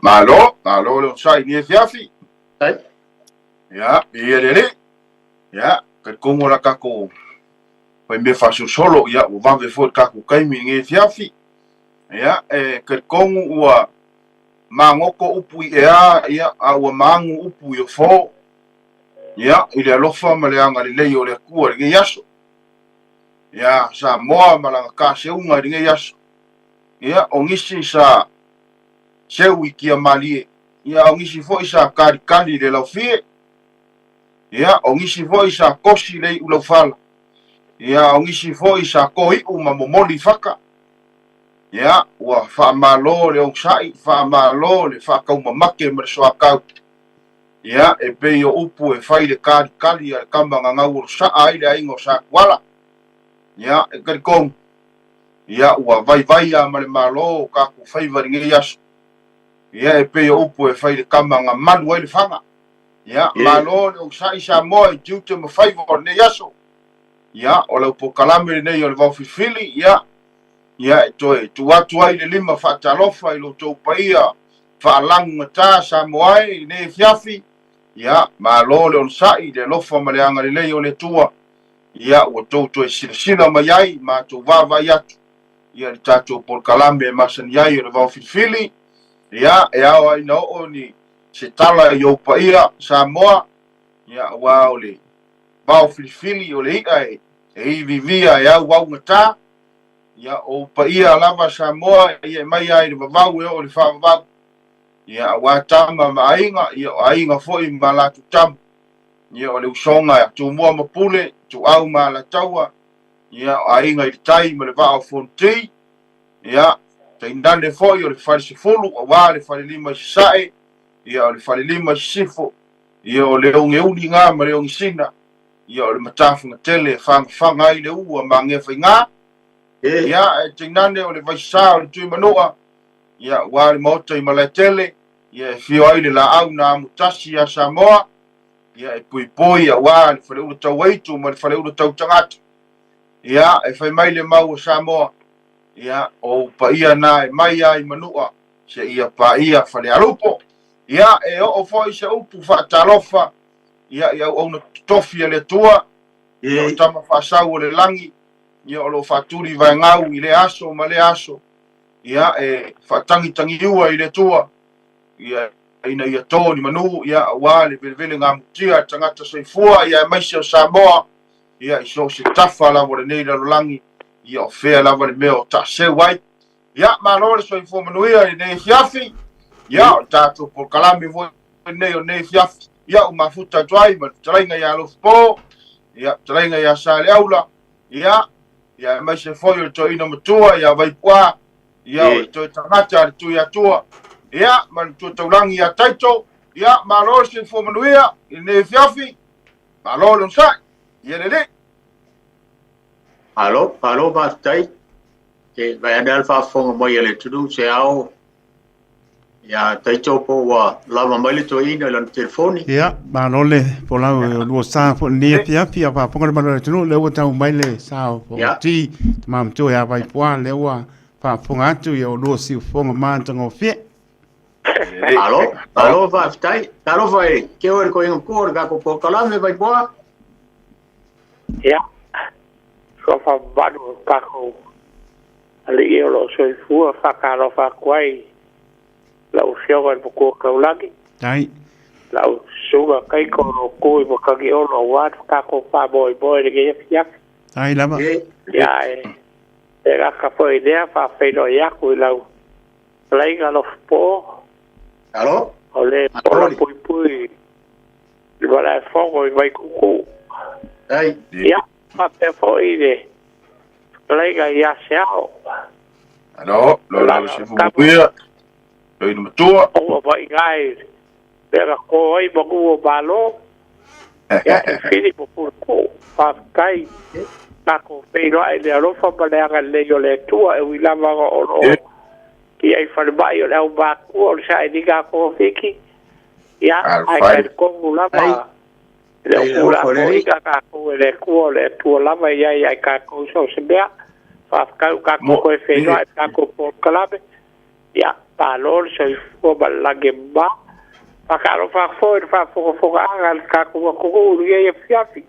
malo le sai ni fiafi. Ai. Ya, ele. Ya, ka kongo la kako. Pai me faso solo ya o va ve fo kako kai mi nge fiafi. Ya, ka kongo ua mangoko upu ia ua mangu upu yo fo. Ya, ile alofa ma le anga le o le kua le yaso. Ya, sa moa malanga ka se unga le yaso. Ya, o ngisi sa se wiki a mali. Ya, o ngisi fo isa kari le laufie. Ya, o ngisi fo isa kosi le ulofala. Ya, o ngisi fo isa koi uma momoli faka. Ya, ua fa malo le ongsai, fa malo le fa kauma make me so akau. Ya, e pe o upu e fai le kari al kamba ngau sa ai le aingo sa wala. Ya, e kong. Ya, ua vai a male malo ka ku favor nge yas. Ya, e pe o upu e fai le kamba ngamalu ai le fanga. Ya, malo le ongsai sa mo e jute mo favor ne yaso. Ya, o le upo kalame ne yo le vau fili, ya. Ya, tu watu ai le lima fa talofa i lo tau paia fa lang mata sa moai ne fiafi. Ya, malo le on sai le lofa ma le anga le leo le tua. Ya, o tau e sila mai ai ma tu vava yatu. Ya, le tatu por kalambe masan yai le vau fili. Ya, e au ai na o ni se tala i o paia sa moa. Ya, wao le vau fili o le ika e vivia e au wau ngata. Ya, o paia lava Samoa ia mai ai le vavau e o le whavavau. Ia wa tama ma ainga, ia o ainga foi ma la tu tam. Ia o le usonga tu mua mapule, tu au ma la taua. Ia o ainga i tai ma le vao fonti. Ia, te indane foi o le whare se fulu, o wa le whare lima sae. Ia o le whare lima sifo. Ia o le onge uni ngā ma le onge sina. Ia o le matafunga tele, whanga ai le ua ma ngewhai ngā. Ya, tinane o le vaisa o le tui manoa. Ya, wa le mota i maletele. Ya, fio ai le la au na mutasi a Samoa. Ya, e pui a wa le whare ura tau eitu ma le whare ura tau tangata. Ya, e whai mai le mau o Samoa. Ya, o pa ia na e mai ai manua. Se ia pa ia whare alupo. Ya, e o fo i se upu wha talofa. Ya, o na tofi le tua. Ya, o tama whasau o le langi. Ia o lo faturi vai ngau i le aso ma le aso. Ia e fatangi ua i le tua. Ia ina ia tōni manu. Ia wa le vele ngā mutia tangata soifua. Ia e maisi o Samoa. Ia i so se tafa lava le nei lalangi. Ia o fea lava le meo ta se wai. Ia malo le soifua manuia i nei fiafi. Ia o tātou por kalami voi nei o nei fiafi. Ia o mafuta tuai ma tarainga ia lofupo. Ia tarainga ia sa le aula. Ia ya mai se foi o to ina matua ya vai pua ya o to tangata tu ya tua ya man tu taulangi ya taito ya malo se fo manuia ne fiafi malo lo sa ya le alo ba tai ke vai andar fa fo mo yele tudu se au ya taito po wa lava mai le to ina le telefoni ya malo le po la lo sa fo ne fiafi pa ponga malo tudu le o tau mai le sa fo ti mam tu ya vai pua le wa pa ponga tu yo lo si fo ma tango fie alo va tai alo vai ke o ko en ko ga ko po kala me vai pua ya so fa badu ka ko ali yo lo so fu fa ka lo fa kwai lau fiawan po ko kaulagi tai lau suga kai ko no ko i mo kagi ono wat ka ko pa boy de ge yak tai lama ya era ka po idea fa fe no yak u lau play ga lo po alo ole po pui i wala fongo i vai kuku tai ya pa pe fo ide play ga ya sao alo lo se fu buia oi no tua o vai gai pega ko ai bogu balo ya fili po ko pa kai na ko pero ai le ro fa ba le yo le tua e wi lava o ki ai fa ba yo le ba ko sai diga ko fiki ya ai ka ko lava le ko la ko ka ko le ko le tua lava ya ai ka ko so se bea fa ka ko ko fe no ai ka ko por kalabe ya palol so fo balage ba pakaro fa fo aga ka ko ye fiafi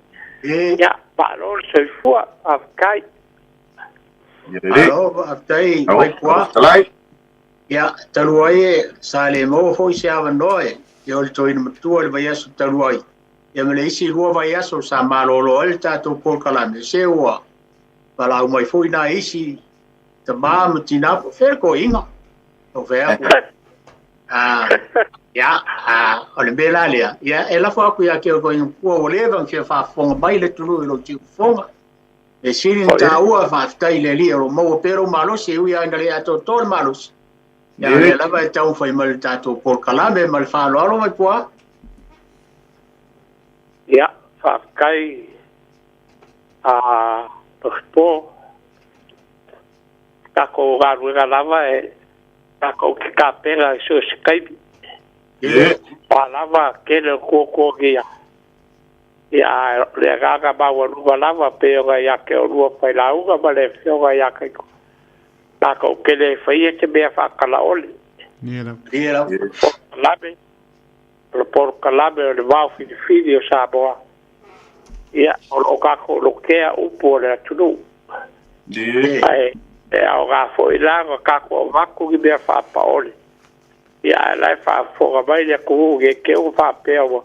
ya palol so fo afkai alo aftai mai kwa ya taluai sale mo fo sia vanoi yo to in tu al vaya su taluai ya me leisi lua vaya so sa malolo el tato por kalame sewa para mai fo ina isi tamam tina fer ko inga o vea ya ole bela le ya ela fo ku ya ke ko in ko le van ke fa fo baile tulu lo ti fo e sirin taua fa tai le li o mo pero malo se u ya ngale ato tol malos ya la va ta un foi mal tato por kalame mal fa lo alo mai poa ya fa kai po ka ko garu ga lava e ka ko ka pega so Skype pa lava ke le ko ya le ga ba wa lu lava pe ga ya ke lu pa la u ga le fio ga ya ke ka ko ke le fai te be fa kala oli Dira labe por kalabe le va fi sa boa ya o ka ko lo ke u por le tudo ai o ga fo ila ka ko va ku gi be fa pa oli ya la fa fo ga ba le ku ge ke u fa pe o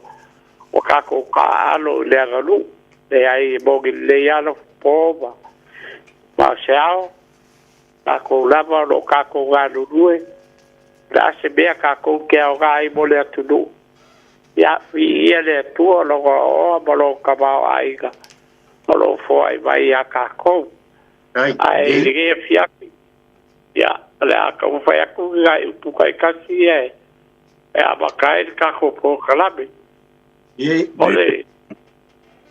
ka ko ka alo le galu le ai bo gi le ya lo po ba sao ka ko lava lo ka ko ga lu la se be ka ko ke o ga i bo le tudo ya fi ele tu lo o bolo ka ba ai ga lo fo ai vai ya ka ko ai ge fiapi ya la ka mo fa ya ku ga tu kai ka si e aba kai ka ko po kalabe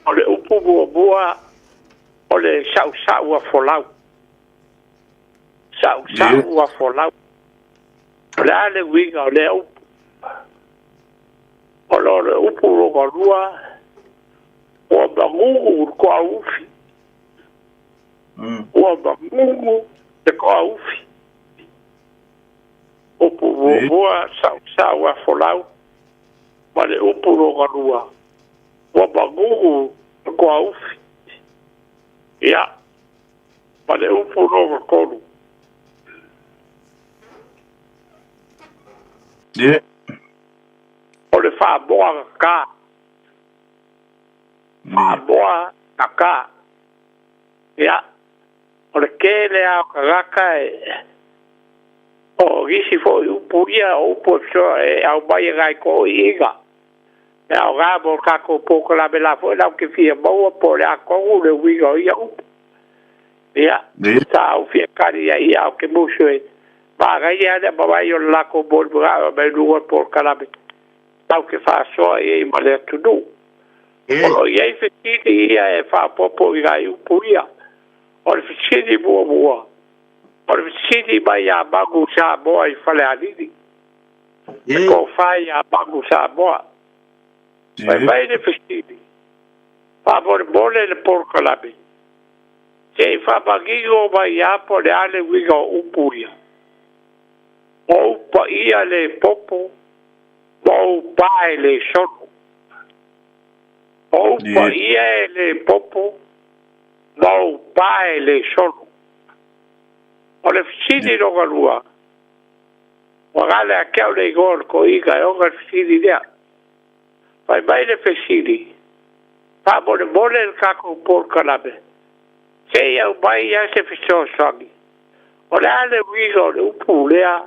ole upu bua ole sau wa folau sau wa folau la le winga le ole upu ro lua o bangu ko aufi o bangu de ko aufi upu bua sau wa folau Male upuro garua. Wabagugu ko aufi. Ya. Male upuro gakoru. Yeah. Ole fa boa ka. Fa boa ka. Ya. Ole kele a kaka o gisi fo upuria o pocho e au bai gai ko iga e au gabo ka ko poko la bela fo la ke fie bo po la ko le wigo ia ya sa o fie kari ia ke musho e ba ga ia de baba yo la ko bol bra be du por kala be tau ke fa so e male tu do o ia fe ti ia e fa popo gai upuria o fe ti bo Por sidi ba ya bagu sa boy fale alidi. Ko fa ya bagu sa boa. Vai de festidi. Pa por bole le por kalabi. Se fa bagigo ba ya por ale wigo upuya. O pa ia le popo. O pa le sono. O pa ia le popo. O pa le sono. O le fisidi no galua. O gale a keo le gol ko iga e onga fisidi dea. Fai mai le fisidi. Pa bole bole el kako por kalabe. Se ia ubai ia se fiso swangi. O le ale wigo le upu lea.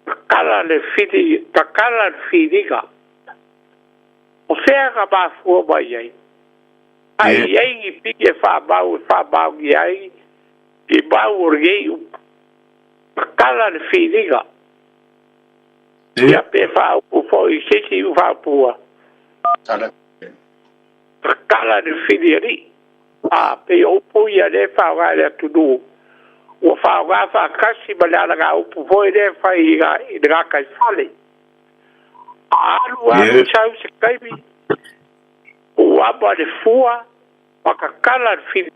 Takala le fidi, takala le fidiga. O sea ka ba fua bai ai. Ai ai i pike fa bau i ai. I bau orgei kala le fidiga. Ia pe fa u fo i sisi u fa pua. Kala le fidiri. A pe o pu ia le fa ga le tudu. O fa ga fa kasi balala ga u pu fo le fa i ga i ga kai fale. Alu chau se kaibi. O aba le fua. Maka kala le fidiri.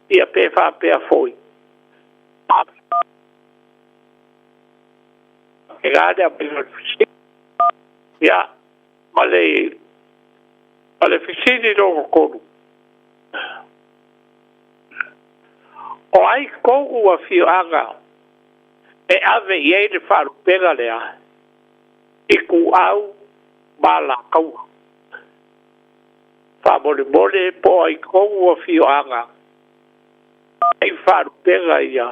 ia pe fa pe foi e gada pe ya male fisini do ko o ai ko o fio aga e ave ye de fa pega le a e ku au bala kau fa bole po ai ko o fio aga ai fa pega ia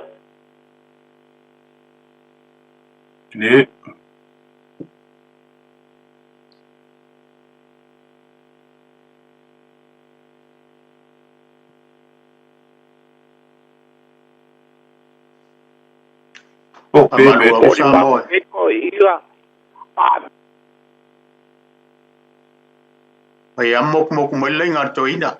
ne o pe ko ia ai amok mok meling arto ina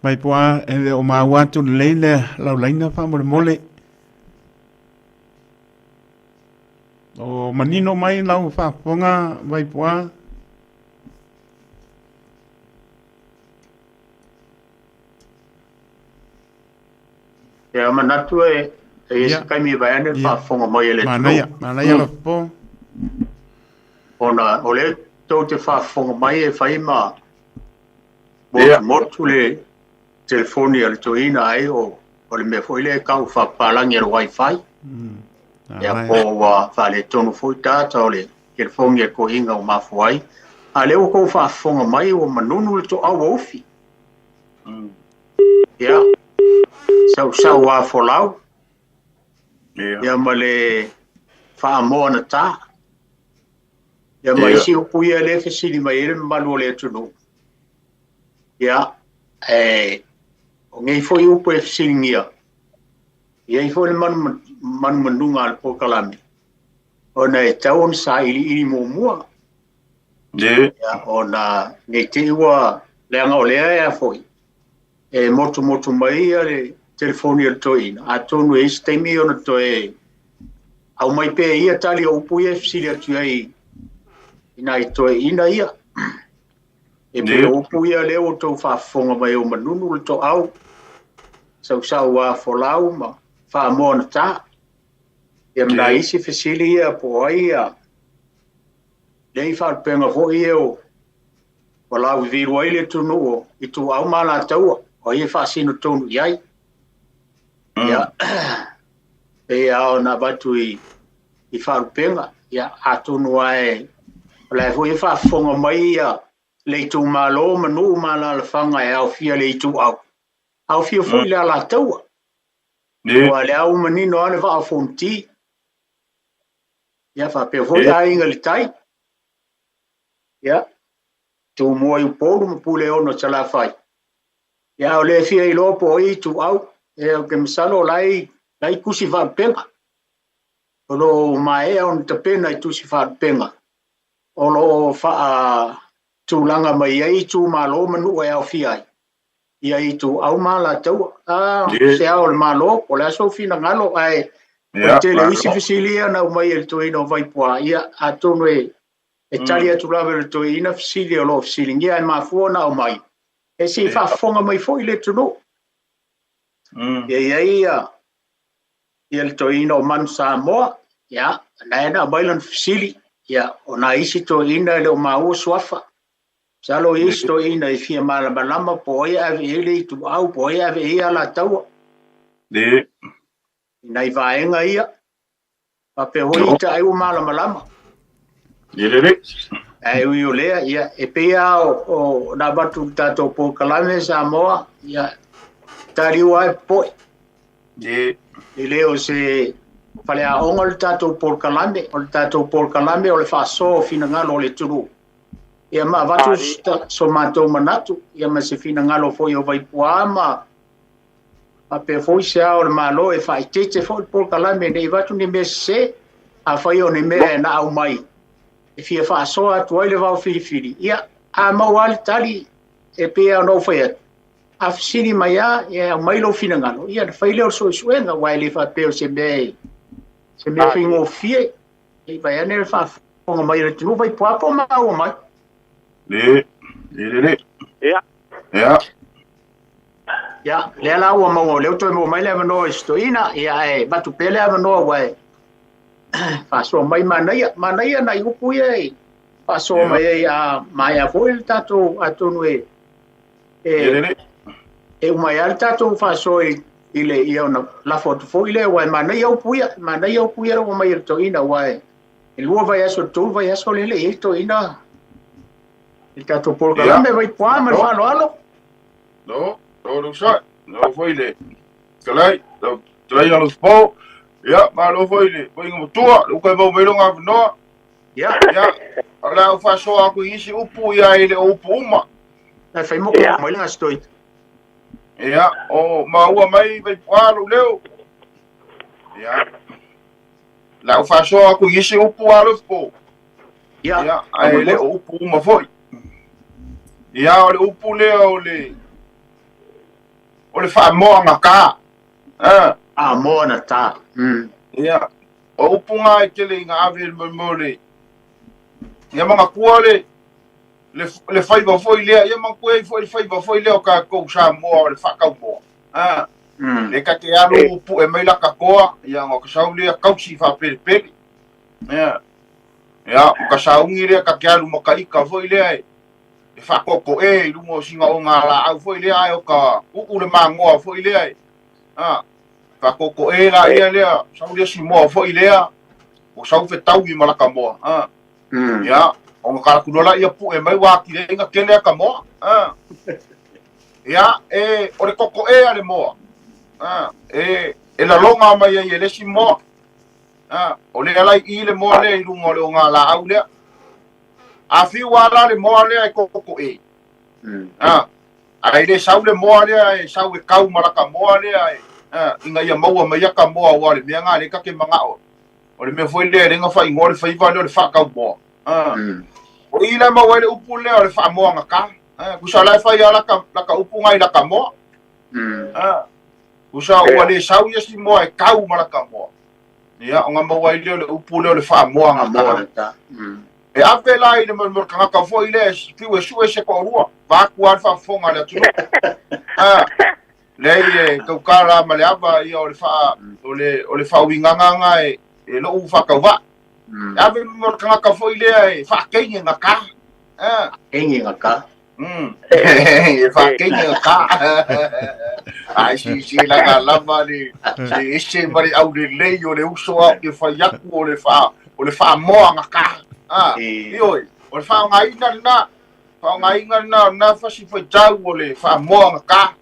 mai poa e o maua tu leile lau laina fa mole o manino mai lau fa ponga mai poa ya manatu e kai mi vai ane fa fonga mai ele mana ya po ona ole to te fa fonga mai e fai ma mo le telefoni al toina ai o le me foi le kau fa palangi al wifi ya po wa fa le tonu foi tata o le telefoni e ko inga o mafuai a le o ko fa fonga mai o manunu to au ofi ya sau wa folau ya male fa mo na ta ya mai si o puia le fesili mai ele malu le tunu ya o ngai foi o pe singia ia i foi man manunga al pokalami ona e tau sa ili mo mua ya ona ngai te wa le nga o le ya foi e motu mai ale telefoni al toina a tonu e stemi ona to e au mai pe ia tali o puia fisili atu ai ina i to ina ia e pe o puia le o to fa fonga mai o manunu le to au sau wa folau ma fa mona ta e mna isi fisili ia po ia le fa penga fo ia o wala vi roile tu no i tu au mala tau o ia fa sino tonu iai ya e ao na batu i fa penga ya atunu ai la fo ia fa fonga mai ia le tu malo manu mala la fanga e au fia le tu au fia fo ile la tau wa le au manino ale fa fonti ya fa pe fo ia inga le tai ya tu mo i poru mo pule ono chala fai ya le fia i lopo i tu au e o ke msalo lai kusi fa penga ono mai on te pena i tu si fa penga ono fa tu langa mai ai tu malo manu e au fia ia i tu au mala tau se au malo o la so fina ngalo ai te le isi fisilia na mai el to ino vai poa ia atono e tali atu lava to ina fisilia lo fisilia ai mafuona o mai e si fa fonga mai foi le tuno ia el to ino man sa mo ya na bailan fisili ya ona isi to ina le mau swafa salo isto ina i fia mala malama po ia ave ele tu au po ia ave ia la tau de nai vaenga ia pa pe hoi ta ai mala malama ele ai u le ia e pe o na batu tato po kalame sa moa ia tari wa po de ele o se fale a ongol tato por kalame o le fa so fina ngalo le turu ia ma vatu so mato manatu ia ma se fina ngalo foi o vai puama a pe foi se o malo e fai tete foi por kalame nei vatu ni messe a fai o ne me na au mai e fia fa so atu ai le va filifili ia a mawal tali e pe no fa a sini maya e mai lo fina ngalo ia fa ile so suenga wa ile fa pe se me fingo fie e vai ane fa fonga mai le tu vai papo ma o mai le ya le la o ma le to mo mai le no stoina ia e batu pele ava no wa fa so mai manai na iupu e fa so mai a mai a foi tato atonu e mai al tato fa so ile ia na la foto foi ile wa manai au puia o mai to ina wa e luo vai aso tu vai aso le to ina il tato por galambe vai qua ma fa lo no sai no foi le kalai no trai alos po ya ma lo foi le foi ngo tua o kai mo melonga no ya ala o fa so aku isi upu ya ile upu uma na fai mo mo le astoi ya o ma ua mai vai palo leo ya la o fa so aku isi upu alos po ya ai le upu uma foi ya o le upu leo o le fa mo nga ka mo na ta ia o upunga e tele nga ave mo le ia manga kua le fai ba foi le ia manga kua foi fai ba foi le o ka ko sa mo le fa ka mo le ka te alu upu e mai la ka koa ia ngo ka sa le ka si fa pe ia o ka sa ungi le ka ke alu mo ka ika foi le e fa ko e lu mo singa o nga la au foi le ai o ka u le mango foi le ai fa ko e la ia le sa le si mo foi le o sa fe tau i malaka mo ya o ka ku la ia pu e mai wa ki le nga kele ka mo ya e o le koko e ale mo e la longa mai e le si mo o le ala i le mo le lu mo le nga la au le a fi wala le mo le ai koko e ai le sau le mo le ai sau e kau malaka mo le ai inga ia maua mai aka mo wa le mea ngā le ka ke manga o le mea foi le renga fai ngore fai vale o le wha kau mo o ila ma wale upu le o le wha moa ngaka kusa lai fai a laka upu ngai laka mo kusa ua le sau ia si mo e kau malaka mo ia o ngā maua i le o le upu le o le wha moa ngaka e afe lai le mo kangaka foi le fiu e sue se ko rua vaku alfa fonga le atunu le kau kala ma le ava ia o le fa winganga e lo u fa kauva ave mo kanga foi le e fa kenye ngaka kenye ngaka e fa kenye ngaka ai si la lava le se mari au le o le uso ke fa yaku o le fa mo ngaka io o le fa ngai na fa si fa jau o le fa mo ngaka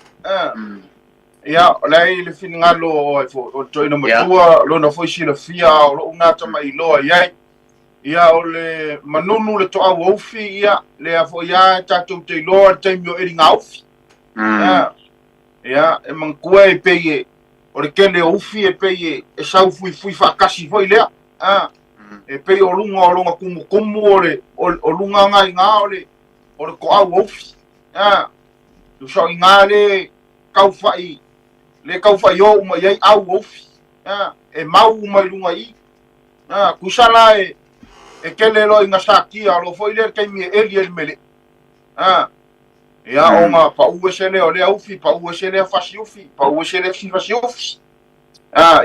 ia lai le finngalo o toina matua lona foi sila fia o lo nga tama i loa iai ia o le manunu le toa ufi ia le afo ia tatou te loa te mio eri ngā ufi ia e mankua e peye o le kele ufi e peye e sau fui whakasi foi lea e peye o lunga kumu o lunga ngai ngā o le ko au ufi tu so i ngā le kau fai le kau fai o uma iai au ofi e mau mai lunga i kusala e kele lo inga sakia lo foi le kai mi eli mele ia onga pa uesele o le ofi pa uesele fasi ofi pa uesele fasi ofi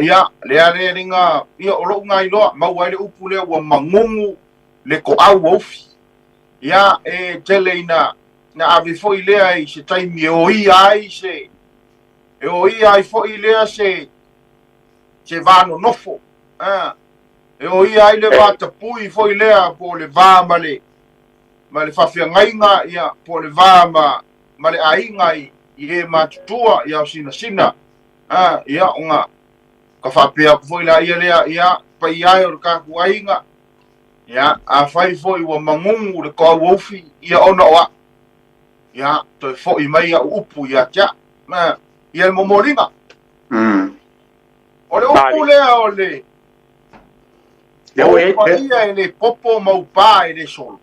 ia le ringa ia o lo ngai lo mau ai le upu le wa mangungu le ko au ofi ia e teleina na ave foi le ai se tai mi o i ai se e o ia ai foi lea se vano nofo e o ia ai le vata pui foi lea po le vā ma le whawhiangainga ia po le vā ma le ainga i e matutua ia o sina ia o ngā ka whapea foi lea ia lea ia pa ia o le kaku ainga ia a whai foi ua mangungu le kua wofi ia ona oa ia toi foi mai a upu ia tia ia le momoringa o le upu lea o le ia e le popo maupā e le solo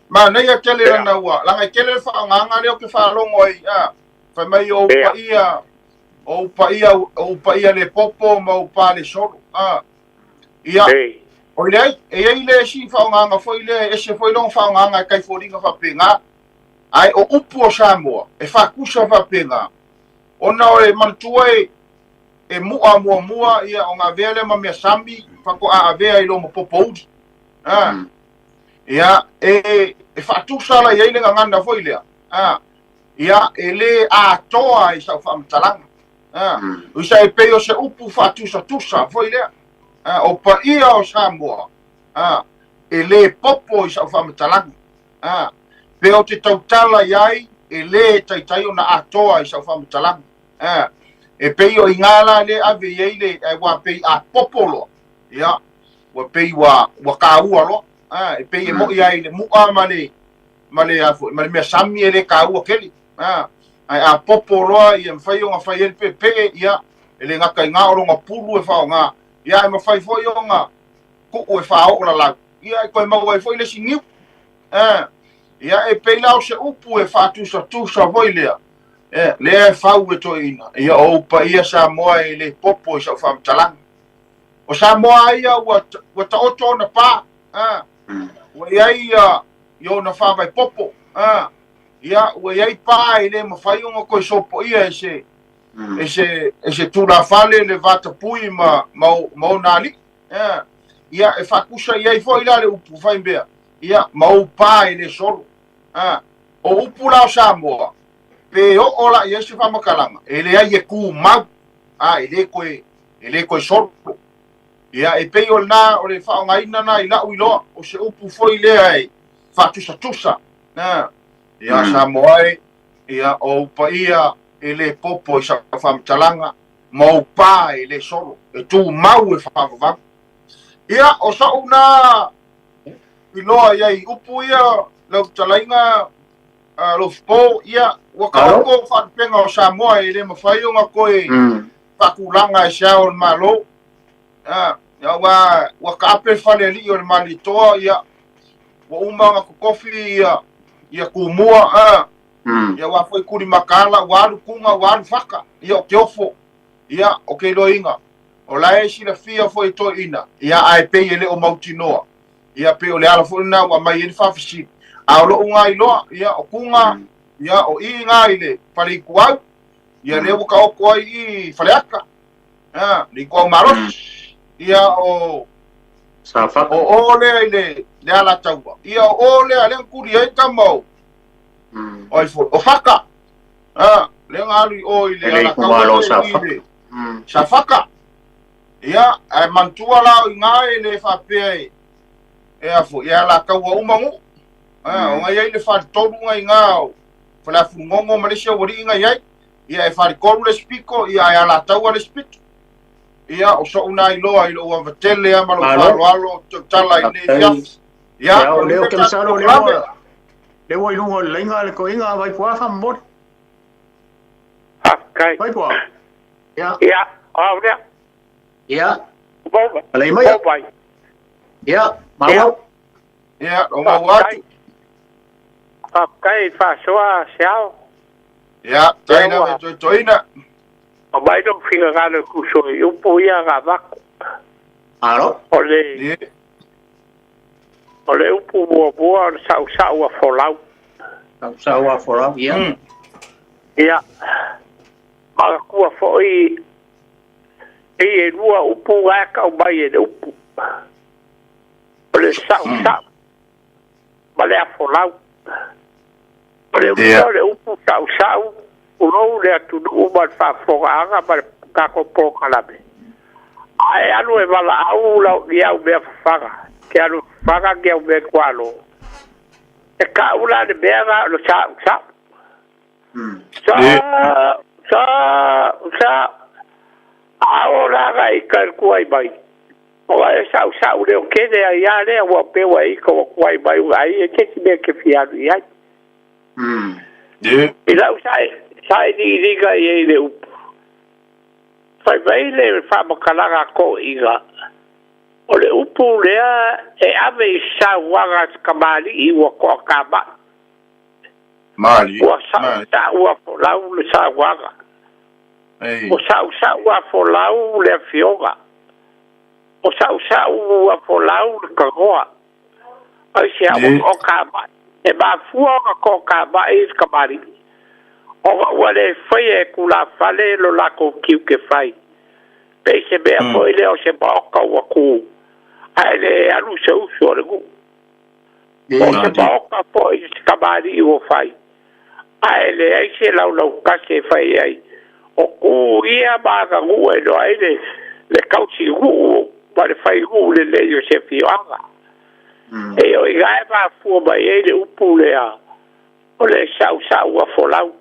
ma nei a kele la na wa la kele fa nga le ke fa longo ia fa mai o pa ia le popo ma o pa le solo ia o le le si fa nga foi le e se foi long fa nga kai foringa fa penga ai o upu o Samoa e fa kusa fa penga ona o e mantua e mua ia o nga vele ma me sambi fa ko a vea I lo mo popo ia e fa tu sala ia ile nganda foi le ia ele a toa I sa fa mtalang o sa e peo se upu fa tu sa foi le o pa ia o Samoa ele popo I sa fa mtalang pe o te tautala iai ele tai ona a toa I sa fa mtalang e pei o ingala le ave ile e wa pei a popolo ia wa pei wa kaua lo e pei mo ia ile mu male me sami ele kaua keli ai a popolo ia mfai o fai ele pepe ia ele nga kai nga o nga pulu e fa nga ia e mafai foi o nga ku o fa o la ia ko ma wa foi le siniu ia e pei la o se upu e fa tu sa foi le le fau e to ina ia o pa ia Samoa le popo sa fam talang o Samoa ia wa ta oto na pa wa ia yo na fa vai popo ia wa ia pa ile mo fai un ko sopo ia ese tu la fale le vata pui ma nali ia e fa kusa ia foi la le upu fai bea ia mau pa ile solo o upu la Samoa pe o la ia se fa makalanga ele ai e ku mau ele ko solo ia e pe o na o le fa nga ina na ila uilo o se upu foi le ai fa tusa ia Samoa ia o pa ia ele popo sa fa mtalanga mau pa ele solo e tu mau e fa va ia o sa una ilo ia I upu ia lo talainga lo spo ia wa ka ko fa penga o Samoa ile ma fai o ngakoi fa kulanga sia o malo ya wa ka pe fa le li o malito ia wa umanga ko kofi ia kumua ia wa foi kuri makala wa kunga wa faka ia ke ofo ia o ke loinga o la e si la fia foi to ina ia ai pe ele o mautinoa ia pe o le ala fo na wa mai ele fa fisi a lo unga ilo ia o kunga ia o inga ile pali kuau ia le ka o koi I faleaka ni ko maros ia o safa o ole ile le ala taua ia ole ale kuri e tamau oi fo o faka le ngali o ile ala taua safa ia e mantua la inga ile fa pe e afo ia la kaua umangu o ngai ile fa tolu ngai ngao fala fungongo Malaysia wori ngai ai ia e fa koru le spiko ia ia la taua le spiko ia o so una ilo wa vatele ama lo falo tala ile ia o leo ke salo le wo ilungo lenga le ko inga vai kwa fa mot kai vai kwa ia ora ia boba ale mai ia mau ia o mau kai fa soa siao ia taina toina o mai no finga ngana ku so eu poia ga va alo ole upu bo sa wa folau ia ia ma ku fo e lua upu ga ka mai e upu ole sa ma le folau ole upu sa uno le tu uma fa foga ma ka ko po kala be ai anu e bala au la ia u be faga ke anu faga ke u be kwalo e ka ula de bega lo sa ahora ga ikar kuai bai o ai sa le o ke de ia le o pe wai ko kuai bai ai e ke si be ke fiado ia e la sai di riga e le upu. Fai vai le fa makalaga ko iga. o le upu lea e ave sa waga kamali I wa ko kaba Mali. wa sa wa folau le sa waga o sa wa folau le fioga o sa wa folau le kagoa ai sia o kaba e ba fuoga ko kaba I kamali o wa le fai e kula fale lo la ko kiu ke fai pe se be a foi le o se ba ka wa ku ai le alu se uso le gu o se ba ka foi kamali I o fai ai le ai se lau ka se fai ai o ku ia ba ka gu e lo ai le kausi gu ba le fai gu le yo se fioga e o ia ba fu ba e le upu le a o le sa wa folau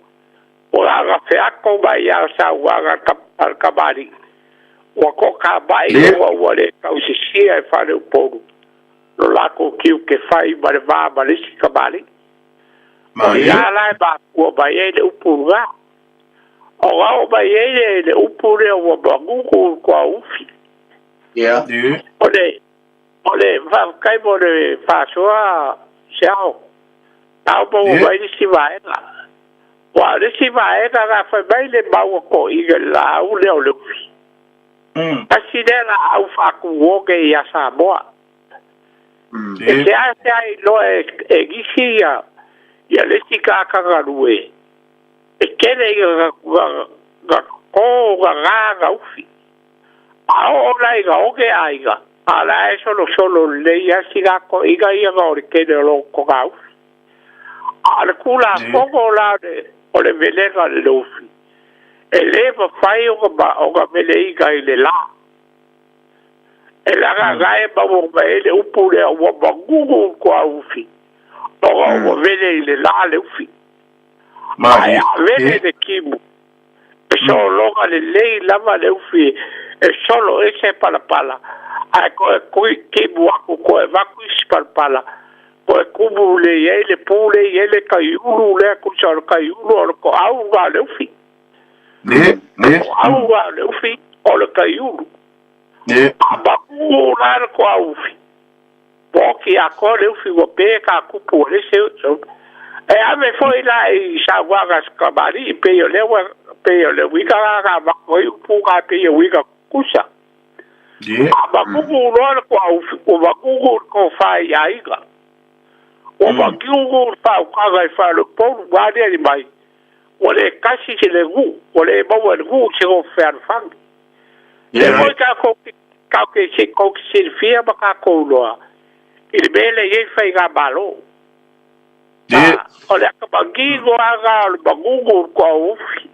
o la fe ako ba ia sa wa ka kamali wa ko ka bai wa le kausi sia e fa le upu lo la ko kiu ke fai ba le ba le si kamali ya la ba ko ba ye le upu ga o ba ye le upu le o ba gugu ko ufi ole va kai bo le fa soa sao tao bo ba ni si va la wa le si va ga fa bai le ba ko I la u le o le ufi asi de la au fa ku wo ke ya sa boa e se ai lo e gisi ya le si ka rue e kere ga ko ga ufi a o lai ga o ke ai ga ala e solo le ya si ga ko I ga ia ga o ke de lo ko ga ufi ala kula ko la de o le vele ga le ufi e le va fai o ga vele I ga I le la e la ga e ba o ba e le upu le o ba gugu ko ufi o vele I le la le ufi Mari, vele de kibu. So loga le lei lava le ufi e solo ese pala. Ai ko kibu aku ko e vaku pala. Ko kubu le pule le kaiulu le ku so kaiulu ko au ga le ufi. Ne. Au ga le ufi o le kaiulu. Ne. Ba ku la ko ufi. Poki ako le ufi go pe ka kupu le se e ave foi lá I sa waga kamali pe yo le wika ga ba ko pu ga pe yo wika kusa ba ku lo ko ba ku ko fa ai ga o ba ku fa ka fa lo po wa de mai o le kasi se le gu o le ba wa gu se o fa fang le mo ka ke se fia ba ka ko lo il bele ye fa ga balo o le akabangi go aga le bagugu ko ufi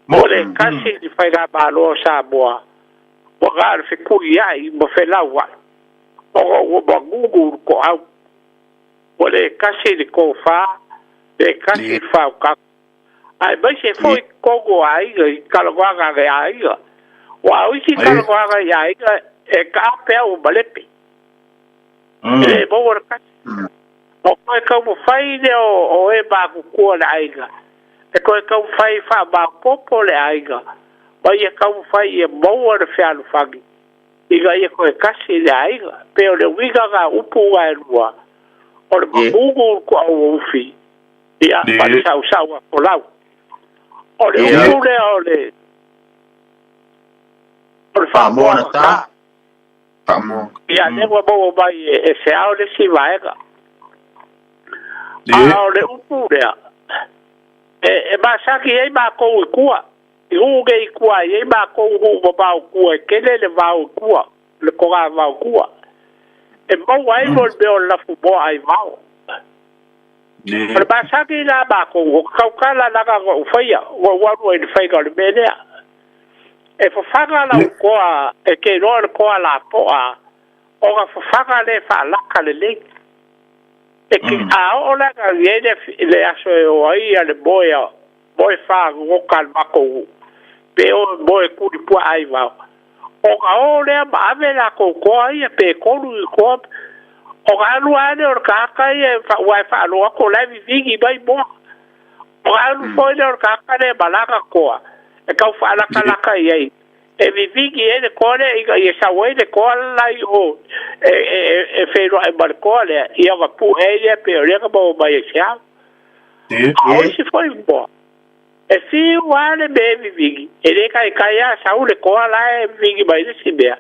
mo le kasi di fai ga balo sa boa o ga fe ku ia I mo fe la wa o bagugu ko au o le kasi di ko fa le kasi fa ka ai ba se foi ko go ai ka lo ga ga ai wa o si ka lo ga ai e ka pe o balepe le bo o ka o koe kau mo fai le o e ba kukua le aiga. E koe kau fai fa ba popo le aiga. Wa ia kau fai e maua le whianu whangi. Iga ia koe kasi le aiga. Pe o le wiga ga upu wa e lua. O le mamungu ko au ufi. Ia, pari sau a kolau. O le upu le o le whamoa ta. Ia, newa maua mai e se ao le si vaega. O le upu lea e masaki ei mākou I kua I uge I kua ei mākou hu vau kua kele le vau kua le koga vau kua e mau ai mo le o lafu mo ai vau le masaki la mākou kaukala laga o whaia o waru e whaiga le menea e whawhanga la koa e ke roa le koa la poa o ga whawhanga le whalaka le lei e ki a o la ga le aso e o ai ale boe fa go kal mako pe o boe ku di pu ai va o ga o le ma ave la ko ai pe ko lu ko o ga lu ane o ka ka e fa wa fa lo ko la vi vi bai bo o ga lu fo le o ka ka le balaka ko e ka fa la ka la ka ai e vivigi e le kole i sa wei le kole lai o e fero e mar kole i aga pu e pe o le ka bo mai sia o si foi bo e fi wale be vivigi e le kai ya sa u le kole lai vivigi mai le si bea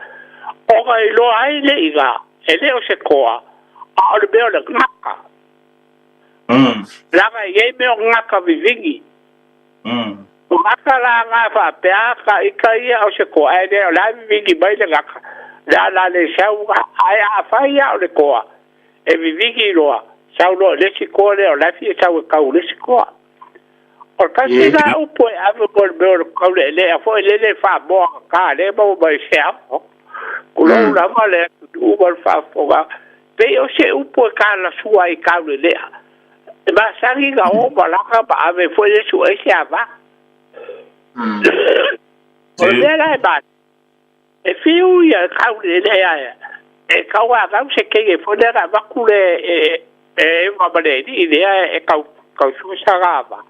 o ga i lo ai le iga e le o se koa a o le be o le ngaka langa i me o ngaka vivigi ngaka la nga fa pea ka ikaia o se ko ai le o la vivigi mai le ngaka la le sau ai a fai o le koa e vivigi loa sau lo le si ko le o la fi sau ka u le si ko o ka si la upo e ave ko le o ka le a fo le fa bo ka le bo mai se a ko lo la ma le u ba fa fo ga pe o se upo ka la sua i ka le ba sangi ga o ba la ka ba ave fo le su e se ava o le la ba e fiu ia ka le le ya e ka wa ga se ke e fo le ga ba ku le e ma ba le ni le e ka su sa ga ba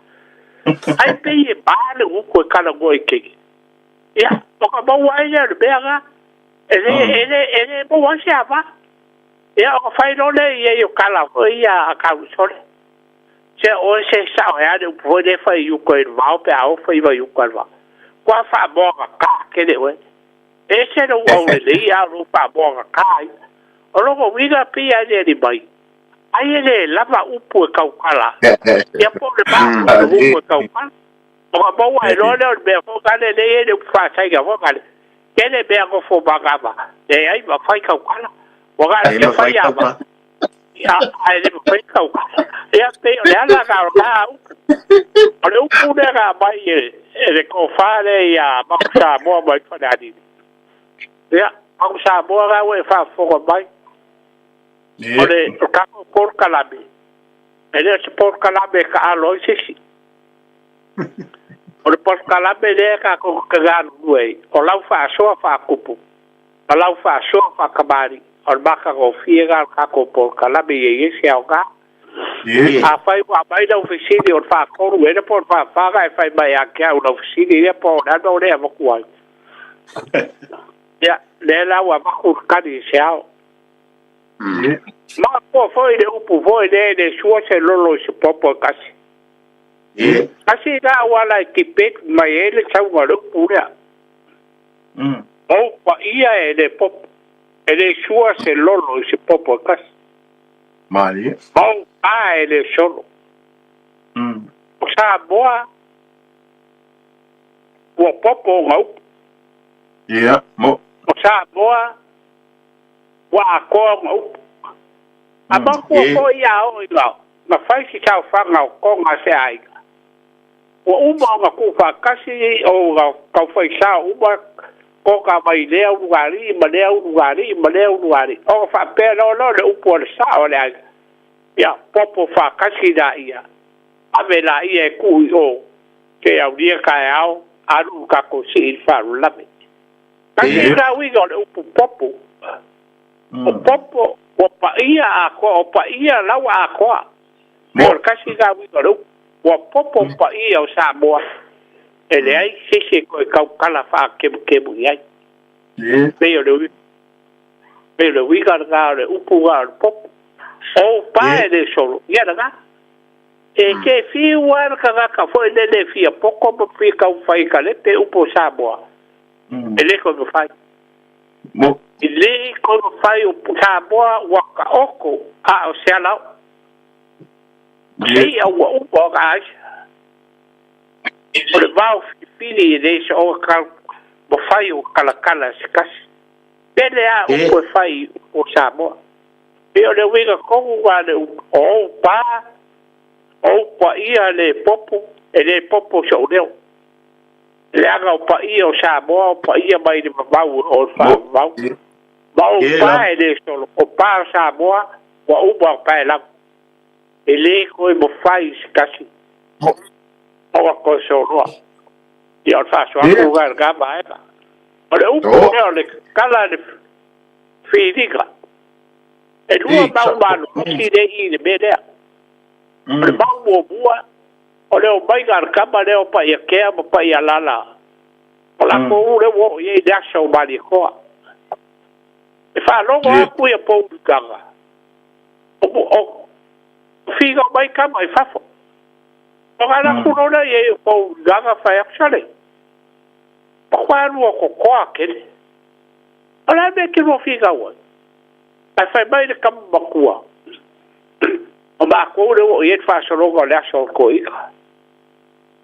ai pe e ba le u ko ka la go e ke ya o ka ba wa ia le be ga ele bo wa se ava ya o fa no le ye yo ka la fo ia ka so le se o se sa ya de po de fa yu ko va pe a o fa i va yu ko va kwa fa bo ka ke de we e se no o le ya ro fa bo ka o lo go viga pia de di bai ai le lava upu e kaukala ya po le ba upu e kaukala o ba wa lo le be fo ka le le fa sai ga fo ka le ke le be go fo ba ga ba e ai ba fa kaukala o ga le fa ya ba ya ai le fa kaukala ya pe le ala ga ba o le upu de ga ba e le ko fa le ya ba sa mo ba fa da di ya ba sa mo ga we fa fo ga ba ole ka por kalabe ele se por kalabe ka alo sisi ole por kalabe le ka ko ka nuei o lau fa so fa kupu o lau fa so fa kabari o baka go fiega ka ko por kalabe ye se auga a fai wa bai da oficina o fa ko ele por fa ga fai mai a ka o oficina e por da do le mo kuai ya le la wa ba ku ka di se au ma po foi de upu foi de sua se lolo se popo kasi kasi da wala tipet mai ele chau ngalo pura o pa ia ele pop ele sua se lolo se popo kasi mali o a ele solo o sa boa o popo ngau mo o sa boa wa ko ngau aba ko ia o ila na fai si tau fanga ko nga se ai o uma nga ku fa kasi o ga ka fai sa uma ko ka mai le luari o fa pero no le upo sa o le ya popo fa kasi da ia ave la ia ku o ke au dia ka au aru ka ko si fa la me kasi da wi go le upo popo o popo o pa ia o pa ia la wa ko por kasi ga wi go o popo pa ia o sa boa ele ai se ko ka kala fa ke bu ia pero le wi ga le upu ga popo o pa ele solo ia da e ke fi wa ka fo ele fi poco po fi ka fai ka le pe upu sa boa ele ko fai mo ile ko fai o puta boa waka oko a o se ala sei a o boga o le vau fili de se o ka bo fai o kala se kas pele a o fai o sa boa e o le wiga ko wa le o pa ia le popo so leo le aga o pa ia o sa boa pa ia mai de vau o fa vau pa ele solo o pa sa boa o uba pa la ele ko mo fai kasi o ko solo e o fa so o ga ba ole upo le kala le fidiga e lua ba no si de i de bele le ba boa ole o bai gar ka ba le o pa ia ke mo pa ia lala la ko le wo ye da so ba di ko e fa lo go ku ye po kanga o figa mai ka mai fa fo o ala ku no na ye po kanga fa ya chale kwa ru ko ko akele ala be ki ro figa wo ai fa mai de kam ba ku o ba ko le wo ye fa so lo go la so ko ika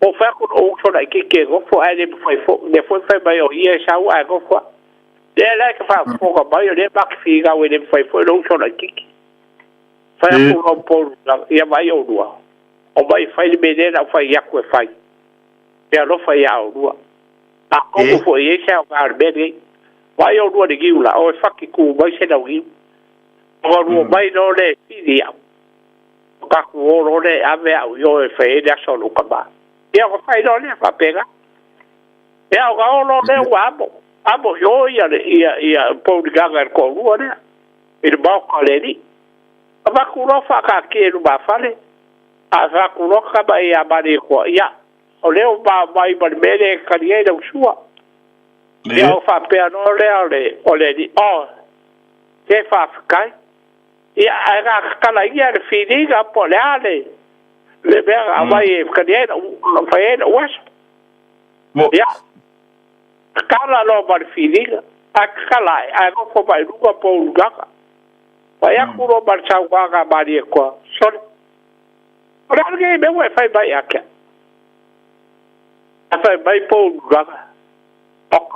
o fa ko o so dai ke go fo ai de fo fa ba yo ye sa wa go fo de la ka fa fo ko ba yo de ba fi ga we de fo lo so dai ke fa ko no po ya ba yo dua o ba fa de be de na fa ya ko fa ya lo fa ya o dua a ko fo ye sa ga be de ba yo dua de gi la o fa ki ku ba se da gi o ru ba no le fi dia ka ku o ro de ave au yo e fe de so lo ka ba ya ko fai do le fa pega ya ga o lo de wa abo yo ia po de gaga ko ru ne il ba ko le ni ba ku ro fa ka ke ru ba fa le a fa ku ro ka ba ya ba de ko ya o le ba ba me de ka ye de sua ya fa pe no le o le di o ke fa kai ya aga ka la ia de fi di ga po le ale le bera vai cadê não foi o was ya kala lo bar filinga akala ai go ko bai ruga po gaga vai akuro bar chau gaga bari ko sol ora que me vai fai bai aka fai bai po gaga ok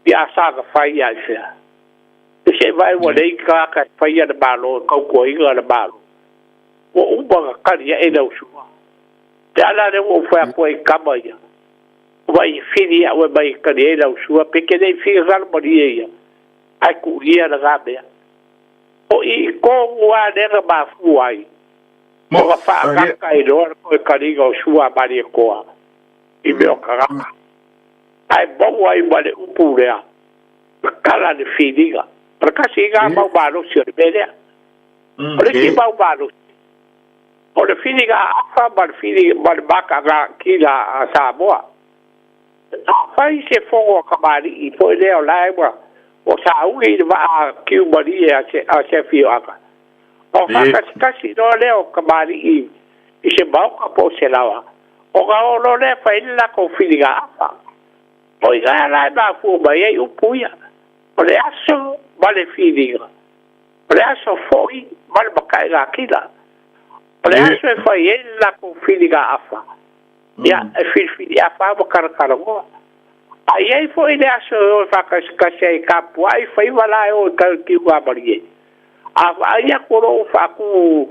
ya saga fai ya se vai o dei ka fai ya de balo ko inga de balo o uba ka ya e dau su ya la de o fa ko e kama ya vai fini ya o vai ka e dau su pe ke dei fi gal mori ya ai ku ia na gabe o i ko wa de ba fu ai mo fa ka e do ko ka ri go su a bari ko i me o ka ai bo wa i vale u pure a kala de finiga para ka siga ba lo si bele o le ki ba lo o le finiga afa bar fini bar baka ga kila sa boa fai se fogo kamari i po le o lai wa o sa ui va ki bari a se fi aka o fa ka si no le o kamari i se ba ka po se lawa o ga o lo le fa illa ko finiga afa o ga la ba fu ba ye u puya o le aso vale finiga o le aso foi mal baka ga kila Olha, isso foi ele lá com o filho da afa. E a filho da afa, o cara carregou. Aí foi ele achou que cachei capo, aí foi lá eu que o abri. Aí a coroa facu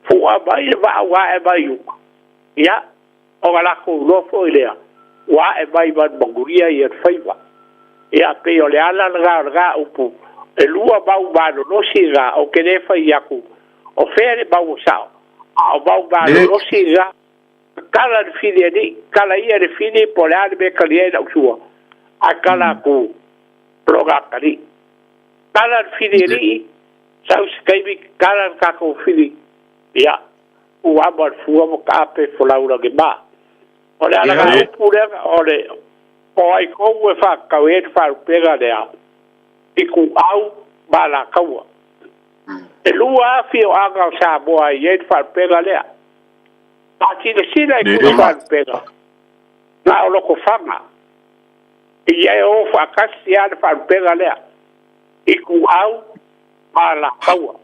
foi abai vai vai. Ya, olha com o foi ele. Vai vai baguria e foi vai. E a pe olha lá lá o pu. Elua bau bado no siga o que le foi yaku. O fere bau sao. O bau bado no siga. Kala de fili ni, kala ia de fili polar be kalia da usua. A kala ku proga kali. Kala de fili ni, sau skaibi kala ka ko fili. Ya. O abar fuwa mo kape folaura ge ba. Ole ala ka pure ole o ai ko we fa ka we fa pega de a. Iku au bala kawa. E lua fi o aga sa boa ye fa pega le. Aqui de China e Cuba pega. Na o loco fama. E aí o facasiado para pega ali. E com au para kawa.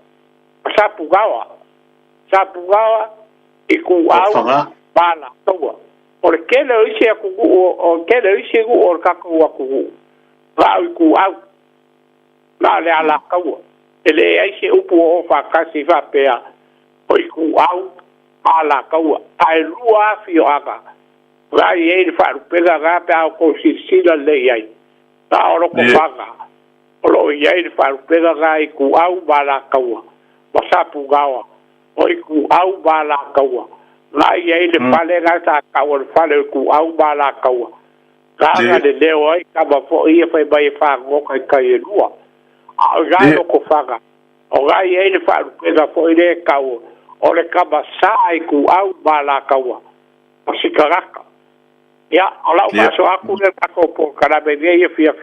Sapugawa e com au para kawa. Porque ele disse que o que ele disse o kawa ku. Vai com au. Na le ala kawa. Ele aí se o facasi va pea. Oi com au ala kaua ai lua fio aga vai ele fa pega ga pa ko sila le ai ta oro ko paga oro ele fa pega ga ku au bala kaua wasapu gawa oi ku au bala kaua vai ele pale ga ta kaua fale ku au bala kaua ga de leo ai ka ba fo ia fa bai fa ngo kai lua a ga ko faga o ga ele fa pega fo ile kaua ole kaba sai ku au bala kawa pasikaraka Ya, ala o so aku le tako po kana be ye fia.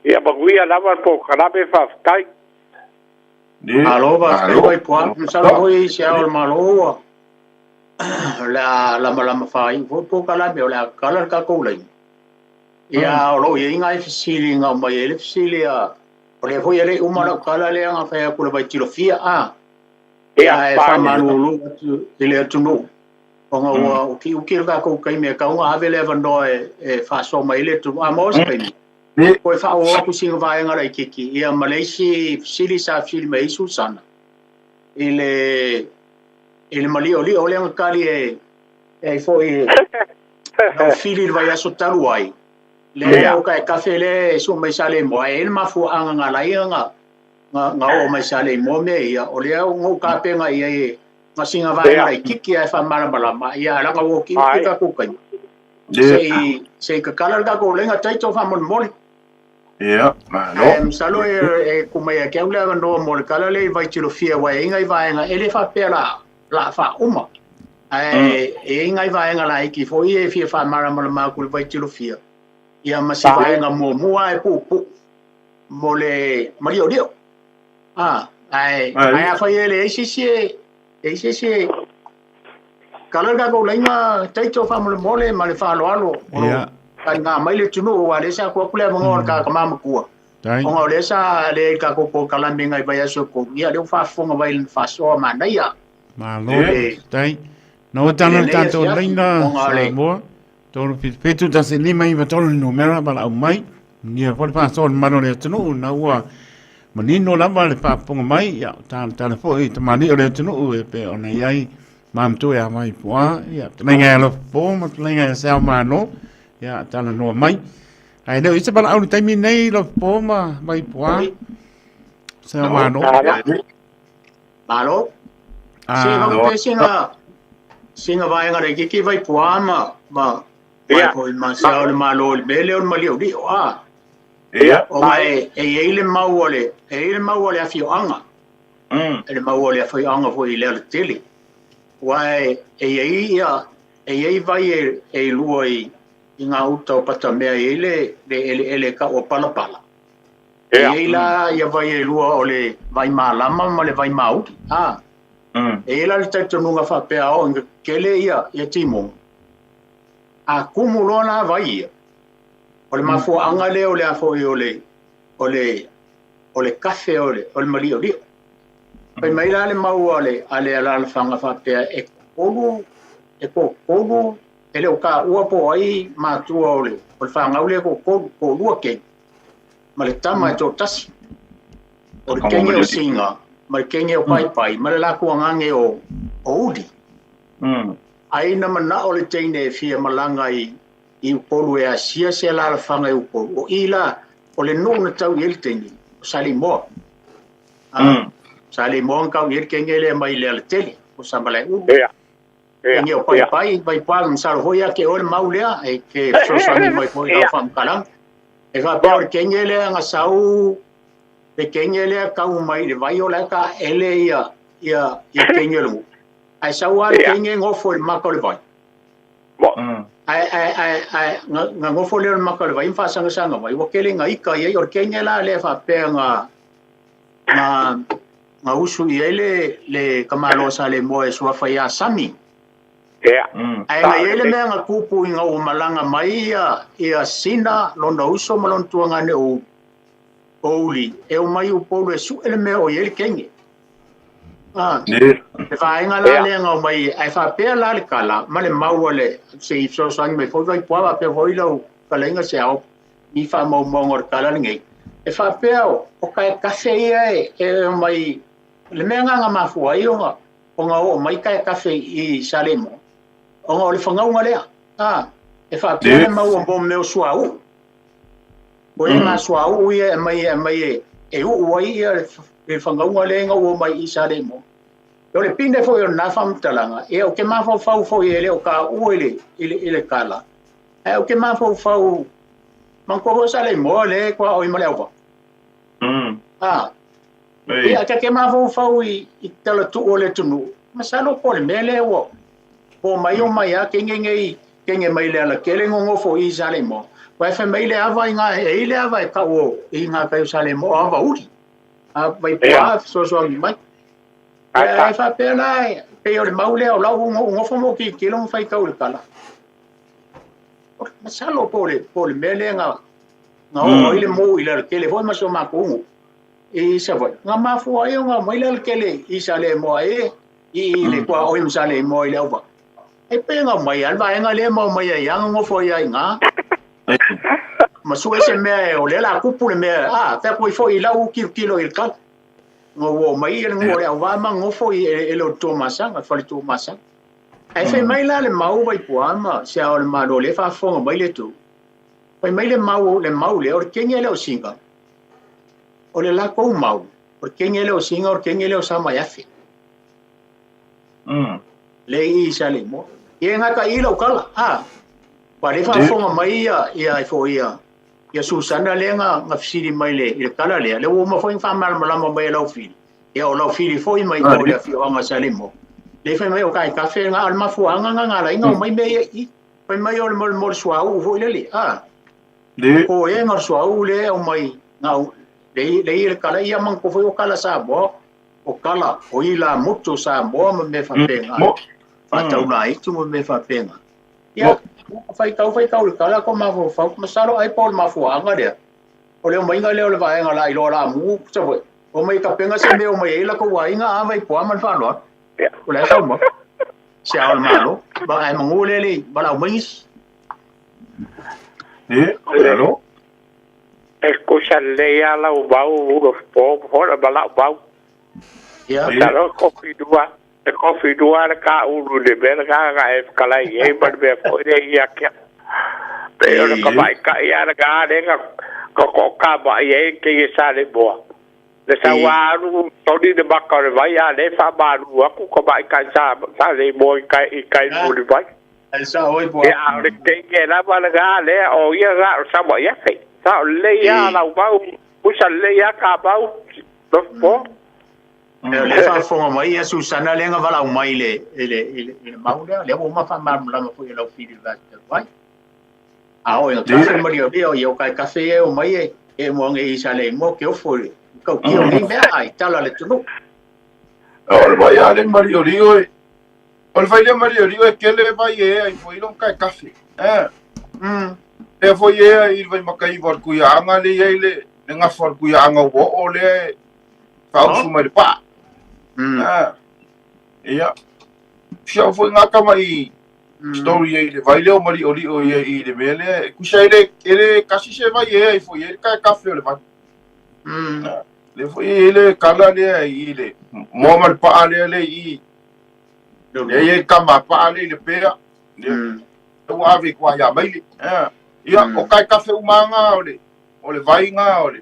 Ya bagui ala va po kana be fa tai. Alo va vai po sa hoi sia o malo. La fai po kala me la kala ka ko le. Ya o lo ye ngai fisili nga mai ele fisili a. O le foi ele uma la kala le nga fa ko le vai tiro fia a. Ya fa manulu ele tunu. Onga o ki ka ko kai me ka unga ave le vando e fa so mai le tu a mo spe ko fa o ku singa vai nga lai kiki ia Malaysia sili sa fili mai su sana ele mali oli ole nga kali e foi no fili vai aso talu ai le o ka cafe le su mai sale mo ele ma fu anga nga lai nga o mai sale mo me ia ole ngo ka pe nga ia masinga vai ai kiki ai fa mala ma ia la ko ki ka ko kai sei ka kala ka ko lenga tai to fa mon mol ia no salo e kuma ia ke ula no mol kala le vai tiro fia vai ngai vai nga ele fa pela la fa uma e ngai vai nga la ki fo e fia fa mala ma ko vai tiro fia ia masi vai nga mo ai pu mole mario dio ai fa ele ese kala ka ko lenga tai to fa mole ma le fa lo kan nga mai le tunu wa le sa ko kule mo ka ka ma ku o le sa le ka ko kala mi ngai ba ya so ko ia le fa fo nga vai fa so ma na ya ma lo tai no tana tanto lenga mo to pe tu ta se ni mai va to no mera ba la mai ni fa fa so ma no le tunu na wa manino lava le paponga mai ya ta fo i te mani o le tunu e pe ona iai mam tu ya mai poa ya tenga lo po ma tenga sa mano ya ta no mai ai no isa bala au tai mi nei lo po ma mai poa sa mano malo singa vai nga re ki vai poa ma ko ma sa o malo bele o malio di o mai ele mauole afi anga ele mauole afi anga foi le tele wai e vai e luoi inga uta pata mea ele ka o pala la ia vai e lua ole vai malama ma le vai mau la le tatu nunga fa pe o kele ia timo a kumulona vai ole mafo anga le ole afo ole kafe ole mali oli pe mai la le mau ale ala fanga fa pe e ko ele o ka ua po ai ma tu ole fanga ole ko lua ke male tama to tas o kenge o singa ma kenge o pai ma la ko ngange o udi ai na mana ole teine fia malanga i polu e asia se la fanga u polu o ila o le no na tau el teni salimo salimo ka ir kengele mai le tele o sambale u ngi o pai pa sal hoya ke o maulea e ke so sani mai foi o fam kalang e va por kengele nga sau pe kengele ka u mai le vai o la ka ele ia kengelu ai sau al kenge ngo foi makol vai ai nga ngofo le makal vai fa sanga vai wo kele nga ika ye or kengela le fa pe nga usu ele le kamalo sale mo e so fa ya sami ai nga ele me nga kupu nga o malanga mai ia sina londa uso malon tuanga ne o oli e o mai o polo e su ele me o ele kenge vai nga la le nga mai ai fa pe la le kala ma le mauole se so sang me foi vai poa pe foi lo kalenga se au ni fa mo ngor kala ngai e fa pe o ka se e mai le me nga ma fu ai o mai ka se i salemo o le fanga nga le e fa pe ma o bom me so au o nga so au e mai e o ai e fanga nga le nga o mai i salemo yo le pinde fo yo na fam talanga e o ke ma fo ele o ka uele ele kala e o ke ma fo man ko sale mo le kwa o mo le o e a ke ma fo i tala tu ole tu no masalo ko le mele o mai o mai a ke ngei kenge mai le la kele ngo fo I sale mo wa fa mai le ava nga e le ava ka o I nga ka sale mo ava uri a vai pa so mai ai fa pela pe o le mau le o la ngo fo mo ki lo fai ka ul kala ma salo po le mele nga o ile mo ile kele fo ma so ma ko I sa vai nga ma fo ai nga mai le kele I sale mo ai I le kwa o im sale mo ile ova ai pe nga mai al vai nga le mo mai yang ngo fo ia nga ma su ese me o le la kupu le me fa ko fo I la u kilo il kala ngo mai le ngo le wa ma ngo fo I lo tomasa nga fa le tomasa ai fe mai la le mau vai puama se o le malo le fa fo mai le tu pai mai le mau le o kenya le o singa o le la ko mau o kenya le o singa o kenya le o sama yafi le I sale mo ye nga ka I lo kala pa le fa fo mai ia fo ia Susana le nga fsiri mai le kala le o ma fo fa mal malama mai lo fili o lo fili fo mai ko le fi o nga sale mo le fa mai o kai kafe nga al ma fu nga la nga mai me I pa mai o mo swa u fo le ko e nga swa u le o mai nga le kala ia man ko fo o kala sa bo o kala o I la mucho sa bo me fa penga fa tau na I tu me fa penga ya fai tau kala ko ma fo fa ma saro ai pol ma fu anga de o le mai nga le o vai nga la I lo la mu cha bo o mai ka penga se me o mai la ko wai nga vai po man fa lo o le sa mo se al malo ba ai mo le ba la mai hello escucha le ya la bau po la ba la bau ya la coffee dua ka ulu de ber ka e kala e ba be fo de ya ke pero ka ba ka ya ga de ko ka ba ye ke sa le bo le sa wa ru to di de ba ka ba ya le fa ba ru ku ko ba ka sa le bo ka ru ba ai sa oi bo ya le ke la ba ga le o ya ga sa ba ya ke sa le ya la ba u sa le ya ka ba u do po le fa fo mai Susana le nga vala mai le mau le o ma fa ma la fo lo fi va vai o yo tafe mario yo kai cafe o mai e mo ngi sale mo ke o fo ko ki o ni me ai tala le tunu o vai ale mario rio o vai le mario rio ke le vai ai foi lo kai cafe e foi e vai makai vor ku ya nga le nga for ku ya nga o le fa su mai pa ia sia foi nga ka mai story e vai le mari ori o e le mele ku sai le kasi se vai e foi e ka cafe le vai le foi le kala le i le mo mal pa le I le ka ma pa le pe le o ave kwa ya mai ia o kai cafe umanga o le vai nga o le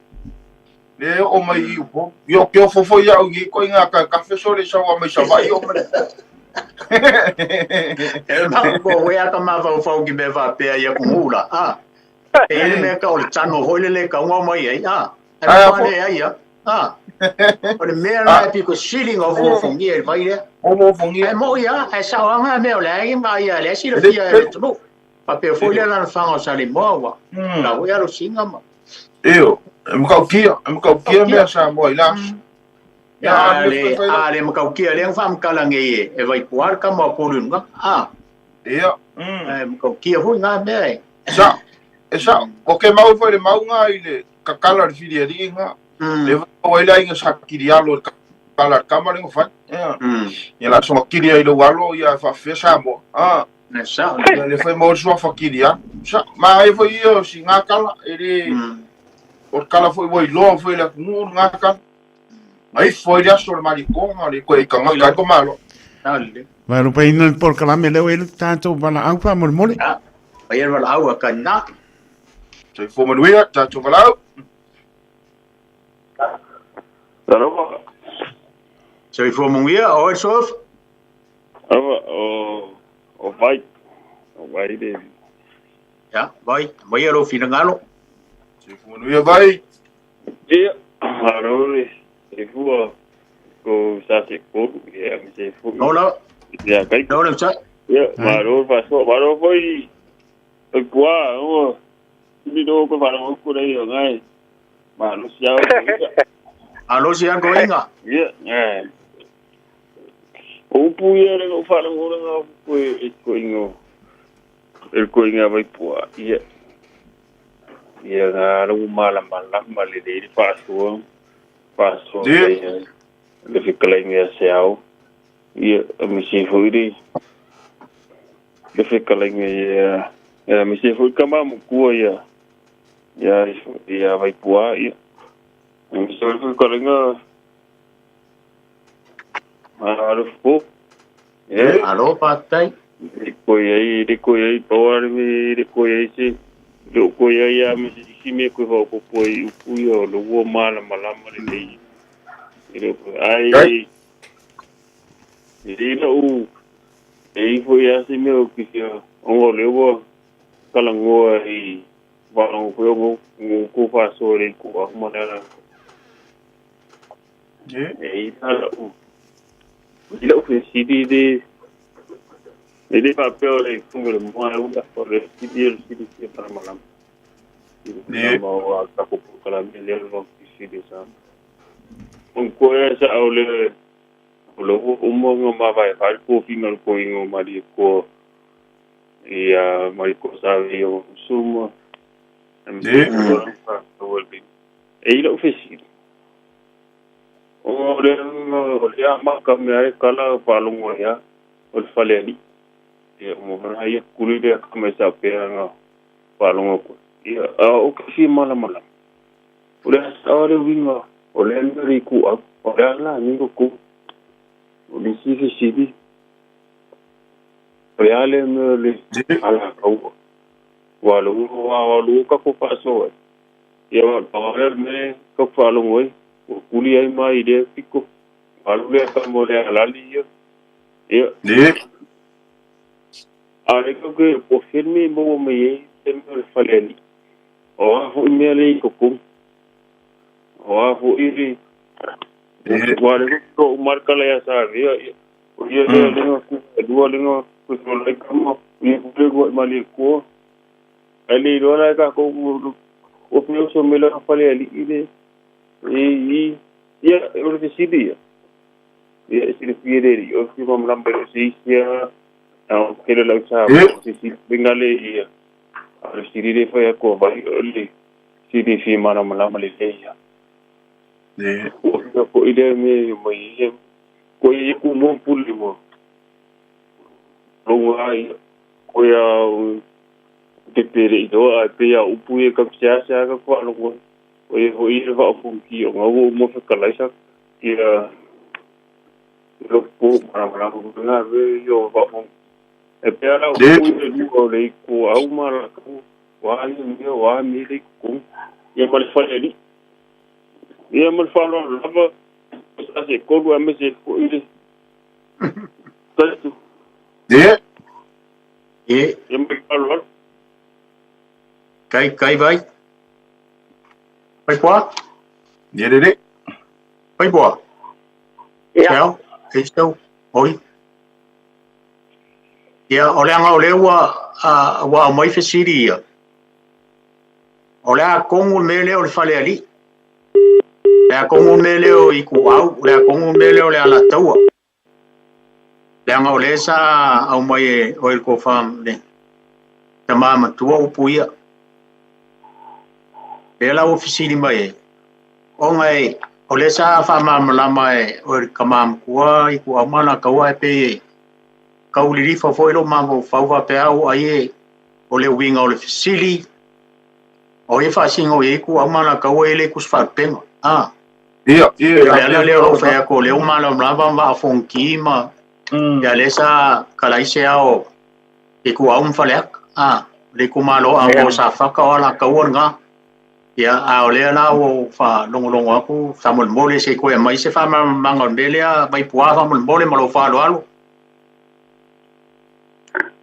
o mai I po yo ke fofo ya o ngi ko nga ka cafe so le sa wa mai sa vai o mai el ma ko we aka ma fa ki be va pe ya kumula e me ka o chano ho le ka ngo mai ai ai le ai o le me la pi ko shilling of fo ngi el vai le o fo ngi mo ya ai sa wa nga me o le ai ma ya le si le ya le tu pa pe fo le la fa o sa le mo wa la we ya lo singa ma eu mo ka kia me sa mo ila ale mo kia le fam kala nge e vai puar ka mo porun nga ia mo kia ho nga me sa o ke mau foi le mau nga ile ka kala fili ri nga le o ila nga sa kirialo kala kamare ngo fa ia la so kiria ile walo ia fa fesa mo na sa le foi mo so fa kiria sa ma ai foi io si nga kala ele o kala foi voi lo foi la ngur nga ka ai foi ya sur maricón le ko ka nga ka malo vai ro pai no por kala me le ele tanto bala au pa mo mo vai er bala au ka na se fo mo nuia tanto bala Pero se fo mo ia o sof o vai de ya vai ro fina ngalo se fo mo nuia vai dia arole e fu ko sa se ko e se fu no ya kai no no sa ya maro pasó maro foi pua o ni do ko fala ko dai ngai ma lu sia alo sia ko inga ya o puia le ko fala ko ko ingo el ko inga vai pua ya ya na lu malam le di paso ya le fikalai siao ya mi si foi le fikalai ya mi si foi kama mu ko ya vai pua ya mi so fikalai alo alo patai ko ye power mi ko ye si do ko ye ya mi si me ko ko poi uyo lo wo mala le dei ai no ei foi ya si me o que o le wo kala ngo i va no ko ko fa so le ko mo na ei ala il a fait CD des papiers les comme le mois où d'accord le CD par malam il va à pour la meilleure donc CD ça on quoi ça le mo ma vai fare ko final ko ingo mari ko e mari ko sabe o sumo e il a fait CD o le ma kamera kala palungo ya o faleli e mo na ya kuli de kamesa pera palungo ko ya o kasi mala o le sare winga o le ndri ku o la ningo ku o le sidi o ya le me le ala ko walu ka ko paso ya ba me ko palungo o kuli ai mai de pico alule ka mo le alali yo ne are ko ke po firme mo me sempre faleni o fu me le ko o fu iri wale ko marca le sa yo le ko duo le ko le ko ni ko mali ko ali do la ka ko o pio so me la faleni ide ya o que se dia ya se fiere o que vamos lá para se ya o que le sa se bingale ya a se dire foi ko vai le se di fi mana mala male ya o ko ide me mai ko ye ku mo pulimo lo ai ko ya te pere do a pe ya upu e ka sia ka ko lo o i va funki o ngo mo fa kala sa ia lo po para ko na ve yo va fun e pera o le ko au mara ko wa mi le ko ia mal fa le ia mal fa lo lava sa se ko wa me se ko ile tanto ia mal fa lo kai vai Vai qua? Niente. Vai qua? Ciao, estou. Oi. Ya, olha wa mai fesiri ya. Olha como mele o fale ali. Olha como mele o ikuau, olha como mele o ala taua. Olha olha sa au mai o ko fam ne. Tamama tua o puia. Ela ofisini mai o ngai o le sa fa malama e o kamam kua I ku amana ka wa pe ka uliri fa foi lo mambo fa wa pe au ai o le winga o le fisili o e fa singo e ku amana ka wa ele ku fa penga ia le o fa ko le umana blava va fonki ma ya le sa kala ise ao e ku au mfalek le ku malo a sa fa ka ala ka wonga ya ole na o fa longo aku famol mole se ko mai se fa mangon belia vai pua famol mole malo fa lo alo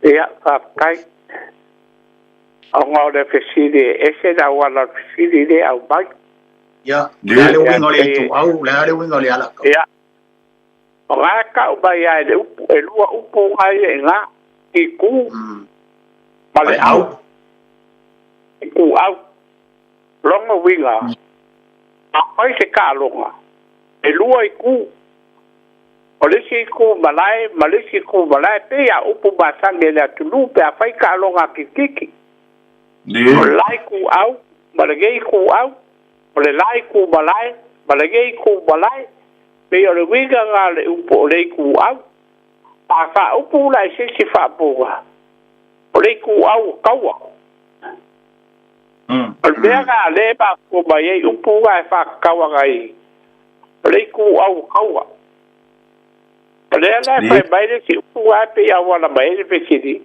ya fa kai au de feside ese da wala feside au bai ya le wingo le tu au le wingo le ala ya ora ka bai ya e lua upo ai nga I ku Vale, au. ku au longa winga a pai se ka longa e lua I ku o le si ku malai pe ya upu basange le tulu pe a pai ka longa kikiki o lai ku au malagei ku au o le lai ku malai malagei ku malai pe o le winga nga le upu o le ku au a fa upu lai se fa boga o le ku au kaua o mea le ba ko mai e upu ga fa kaua gai o le ku au kaua o le la fa mai le si upu ga pe ya wala mai le fekidi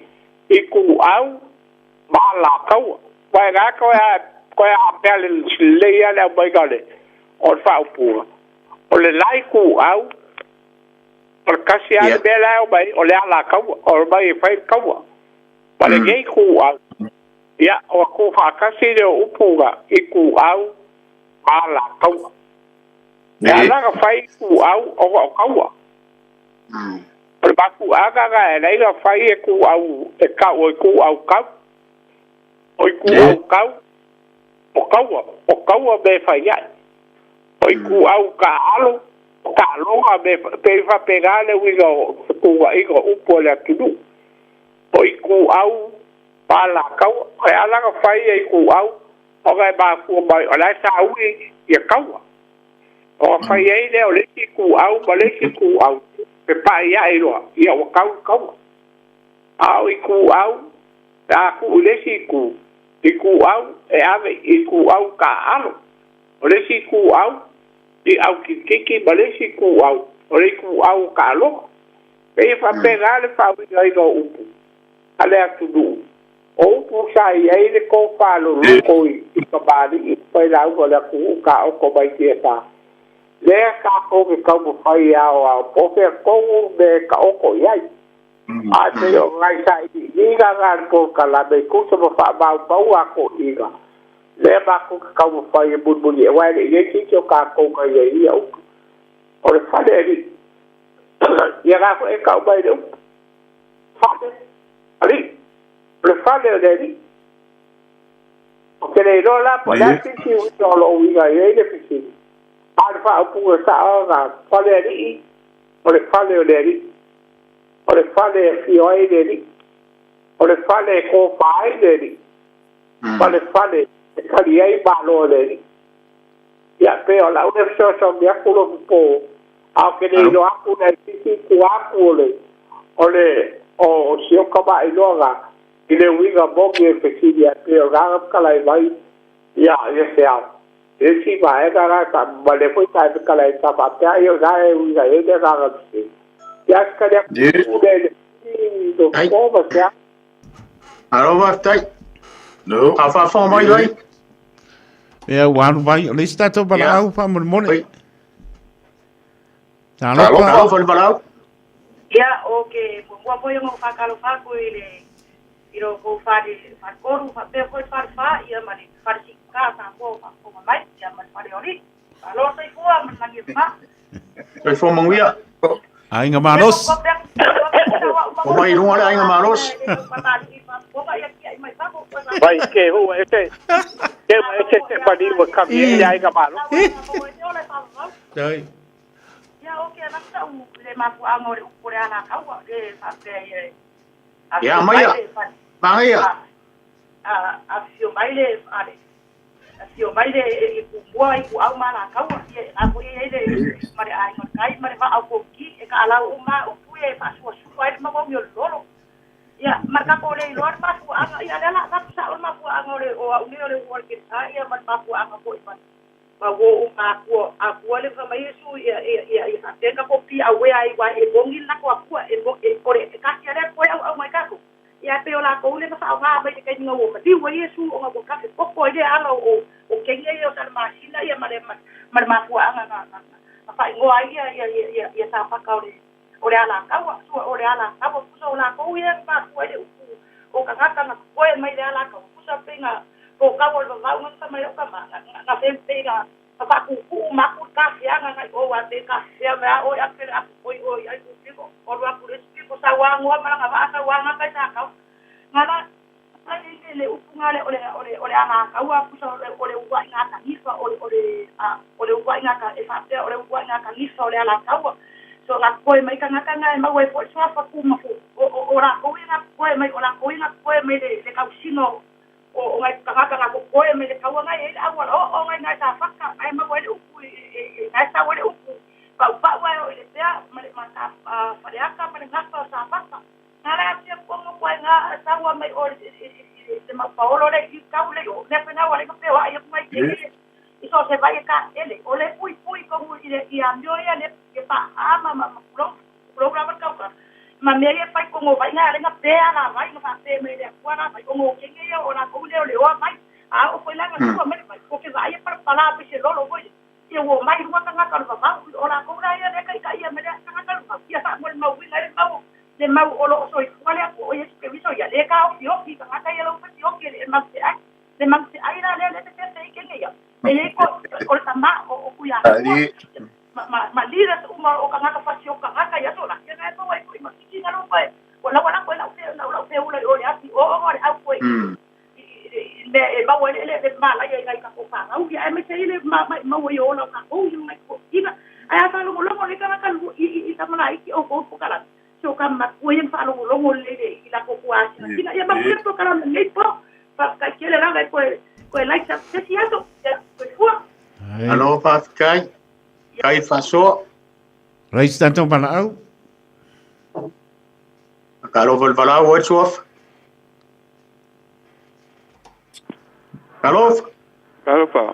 I ku au ma la kaua vai ga ko ya pele le ya le mai gale o fa upu o le lai ku au o kasi ya be la o mai o le ala kaua o mai fa kaua pa le gei ku au ya o ko fa kasi le upuga I ku au ala kaua ya la fai ku au o kaua pero ba ku aga ga le ga fai e ku au e ka o ku au ka o ku au ka o kaua be fai ya o ku au ka alo ka longa be pe fa pegale wi go ku wa I go upo le tudu o ku au pala kau kai ala ka fai e ku au o kai ba ku mai o la sa ui e kau o fai e le o le ku au ba le ku au pe pa ia e ro ia o kau au I ku au ta ku le ku I ku au e ave I ku au ka alo o le ku au I au ki ba le ku au o le ku au ka lo pe fa pega le fa wi ai go upu ale atu du o pu sai ai le ko pa lo ko I ka ba di pa la ko la ku ka o ko ba ti ta le ka ko ke ka mo fai ya o po ke ko be ka o ko ya a te o ngai sai ni ga ga ko ka la be ko so fa ba wa ko I ga le ba ko ka mo fai bu ye wa le ye ki ka ko ka ye o le fa le ri ya ga ko e ka ba de fa ali le fale le di o ke le rola po la si si o lo uiga e le fisi alfa pu sa ga fale di o le fale le di o le fale fi o e le di o le fale ko pai le di o le fale ka di ai ba lo le di ya pe o la o so mi akulo po a ke le lo aku le si ku aku le o si o ka ba I lo ga ile winga bogi e fesidia pe o ga kala vai ya se a e si va e ga ta bale foi ta kala ta pa ta yo ga e winga e de ga ga ya ska de u de do ko va ya alo va tai no fa fo mai vai e wan vai le sta to bala au fa mo mo alo fa bala ya okay mo po yung fa kalo fa ko ile iro ko fari koru fa pe ko fa ia mani farsi ka sa ko mai ia man pare ori alo sai ko man lagi fa sai fo mangwia ai nga manos o mai ru ai nga manos vai ke ho ese pa di wa kam ye ai ka malo trời ya okay na sa le ma fu amore upure ana ka wa le fa pe ya maya maya a fio maile ale a fio maile e ku boa I ku au mana ka wa e a ku e le mare ai no kai mare va au ki e ka ala o ma o pu e fa su ai ma mo yo lolo ya marka ko le lor pa ku anga ya la ka sa o ma ku anga le o u le o ke sa ya ma ku anga ko I ma wo ma ku a ku le fa mai su ya a te ka ko pi a we ai wa e bongi na ko ku e bo e ko le ka ya le ko au mai ka ku ya pe ola ko le fa va ba ke ngo wo ti wo yesu o ngo ka ko ko ile ala o ke nge yo sa ma sina ya ma fu anga na fa ngo ai ya sa pa ka o le ala ka wa su o le ala ka bo so la ko ye ma ko ile o ka ka na ko e mai le ala ka ku sa pinga ko ka wo va un sa mai o ka ma na pe pinga pa ku ma ku ka ya nga o wa te ka ya ma o ya pe a ko o ya ku ko o wa ku le ko sa wa ngo ma nga va sa wa nga ka sa ka ngala ai le upunga le ole ana kaua pusa ole ua inga ka nifa ole ua inga ka e fa ole ua inga ka nifa ole ala kaua so la koe mai ka ngaka ngai ma wai po so fa ku ma fu ora ko inga koe mai ora ko inga koe mai le kausino o ngai ka ngaka ko koe mai le kaua ngai e awa o ngai ngai ta faka ai ma wai upu ai sa wai upu pa wai o le tea ma ta fa le aka ma ngaka sa faka Nara sia como cuanga sawa mai or de ma paolo le kau le ne pena wale ko pe wa ia mai ke iso se vai ka ele ole pui como i ambio ia le ke pa ama ma programa ka ma me ia fai como vai na le na pe ana vai no fa pe me le kuana vai como ke ia ora ko le o mai a o foi lá na sua mai ko ke vai para falar pe se lolo voi ia o mai ruwa ka ka va ora ko ra ia le ka ia me le ka ka ia sa mo ma wi le mau le mau olo so i wale ko ye ke viso ya le ka o ki ka ka ya lo pe o ke le mang se ai la le te ke ne ya e ko o tama o ku ya ma lira o ma o ka ka fa si o ka ka ya so la ke na to wai ko ma ki na lo pa o la wala ko la pe o la o ya si o le au ko le ba wale le ma la ya ka ko fa au ya me se le ma o yo la ka o yo mai ko ina ai fa lo le ka i ta ma ai o ko ka la so kam ma ko yen fa lo le i la ko kwa sina ya ba ko ka la ngai po pa ka ke le la ko la sa se si ato ko fu alo pa kai fa so Rai tanto para au. ka lo vol vala o chof Alo pa.